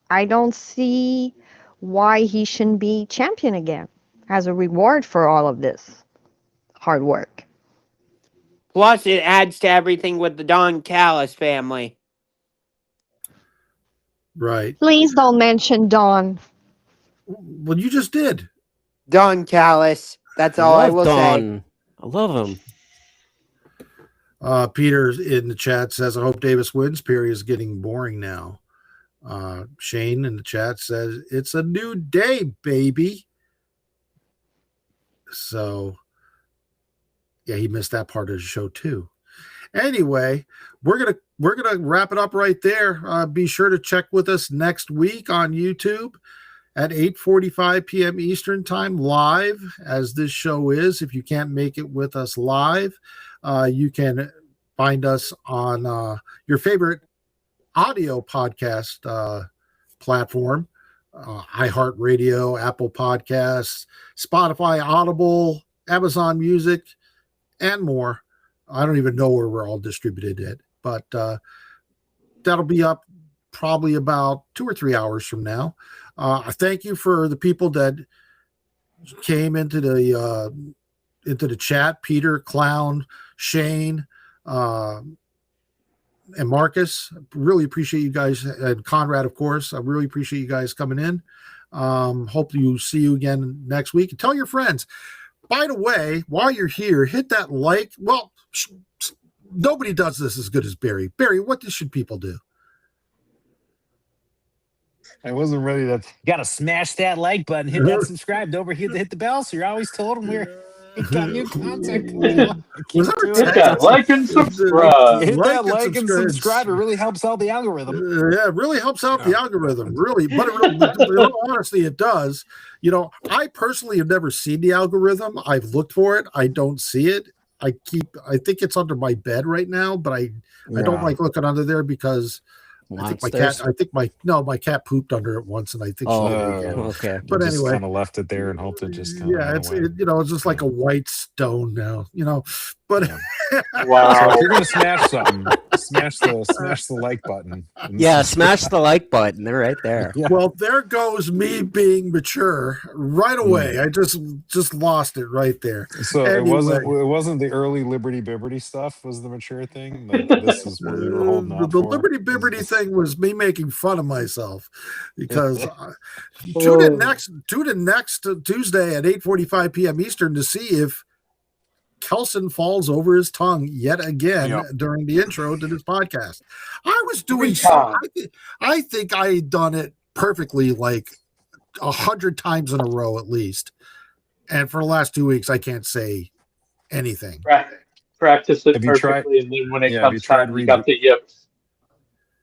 Speaker 6: I don't see why he shouldn't be champion again as a reward for all of this hard work.
Speaker 5: Plus, it adds to everything with the Don Callis family.
Speaker 1: Right.
Speaker 6: Please don't mention Dawn.
Speaker 1: Well, you just did.
Speaker 5: Don Callis. That's
Speaker 7: I
Speaker 5: all I
Speaker 7: love
Speaker 5: will say.
Speaker 7: Don. I love him.
Speaker 1: Peter in the chat says, I hope Davis wins. Perry is getting boring now. Shane in the chat says, it's a new day, baby. So, yeah, he missed that part of the show too. Anyway, we're gonna wrap it up right there. Be sure to check with us next week on YouTube at 8:45 p.m. Eastern Time live, as this show is. If you can't make it with us live, you can find us on your favorite audio podcast platform, iHeartRadio, Apple Podcasts, Spotify, Audible, Amazon Music, and more. I don't even know where we're all distributed at, but that'll be up probably about 2 or 3 hours from now. I thank you for the people that came into the chat: Peter, Clown, Shane, and Marcus. Really appreciate you guys, and Conrad, of course. I really appreciate you guys coming in. Hope you see you again next week. And tell your friends. By the way, while you're here, hit that like. Well, nobody does this as good as Barry. Barry, what should people do?
Speaker 3: I wasn't ready to. You got to smash that like button, hit that subscribe. Don't forget to hit the bell so you're always told when we're got new content.
Speaker 1: Was that a
Speaker 3: Do
Speaker 4: Hit
Speaker 3: it.
Speaker 4: that like and subscribe.
Speaker 3: Hit that
Speaker 1: Like
Speaker 3: like and subscribe. It really helps out the algorithm.
Speaker 1: Yeah, it really helps out the
Speaker 3: Yeah.
Speaker 1: algorithm, really. But in all honesty, it does. You know, I personally have never seen the algorithm. I've looked for it. I don't see it. I think it's under my bed right now, but I don't like looking under there because I think my cat pooped under it once, and I think she did it again.
Speaker 7: Okay.
Speaker 1: But
Speaker 3: just
Speaker 1: anyway,
Speaker 3: kind of left it there and hoped it just kind of
Speaker 1: it's just like a white stone now, But
Speaker 4: Wow.
Speaker 3: So if you're gonna smash something, smash the like button.
Speaker 7: Yeah, smash the like button. They're right there.
Speaker 3: Yeah.
Speaker 1: well, there goes me being mature right away. I just lost it right there.
Speaker 3: So
Speaker 1: Anyway.
Speaker 3: it wasn't the early Liberty Bibberty stuff was the mature thing. This is what you were holding out
Speaker 1: The
Speaker 3: for.
Speaker 1: Liberty Bibberty thing was me making fun of myself because tune in next Tuesday at 8:45 p.m. Eastern to see if Kelson falls over his tongue yet again during the intro to this podcast. I was doing I think I had done it perfectly like 100 times in a row at least. And for the last 2 weeks, I can't say anything.
Speaker 4: Practice it
Speaker 3: Have you
Speaker 4: perfectly, and then when it
Speaker 3: have you
Speaker 4: comes
Speaker 3: tried
Speaker 4: time, you got the yips.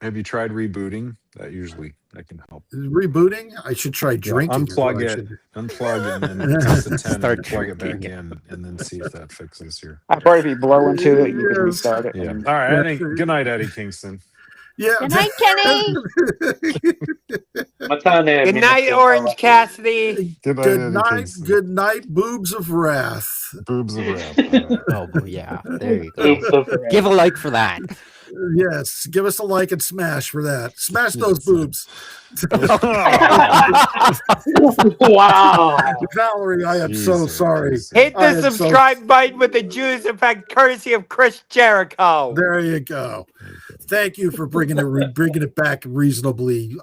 Speaker 3: Have you tried rebooting? That can help.
Speaker 1: Rebooting? I should try drinking.
Speaker 3: Unplug it, and then press the 10
Speaker 7: Start
Speaker 3: and plug it back
Speaker 7: drinking.
Speaker 3: in, and then see if that fixes your.
Speaker 2: I probably if you blow into it, you can
Speaker 1: Yes.
Speaker 2: restart it.
Speaker 3: Yeah. All right. Good night, Eddie Kingston.
Speaker 1: Yeah.
Speaker 6: Good night, Kenny.
Speaker 2: Good night, Orange Cassidy.
Speaker 3: Good night,
Speaker 1: Good
Speaker 3: Eddie
Speaker 1: night.
Speaker 3: Kingston.
Speaker 1: Good night, boobs of wrath.
Speaker 3: Boobs of wrath.
Speaker 7: Oh, yeah. There you go.
Speaker 4: Oops, okay.
Speaker 7: Give a like for that.
Speaker 1: Yes, give us a like and smash for that. Smash those boobs.
Speaker 4: Wow.
Speaker 1: Valerie, I am so
Speaker 3: Jesus.
Speaker 1: sorry.
Speaker 2: Hit
Speaker 1: I
Speaker 2: the
Speaker 1: am
Speaker 2: subscribe button with the Jews effect, courtesy of Chris Jericho.
Speaker 1: There you go. Thank you for bringing it back reasonably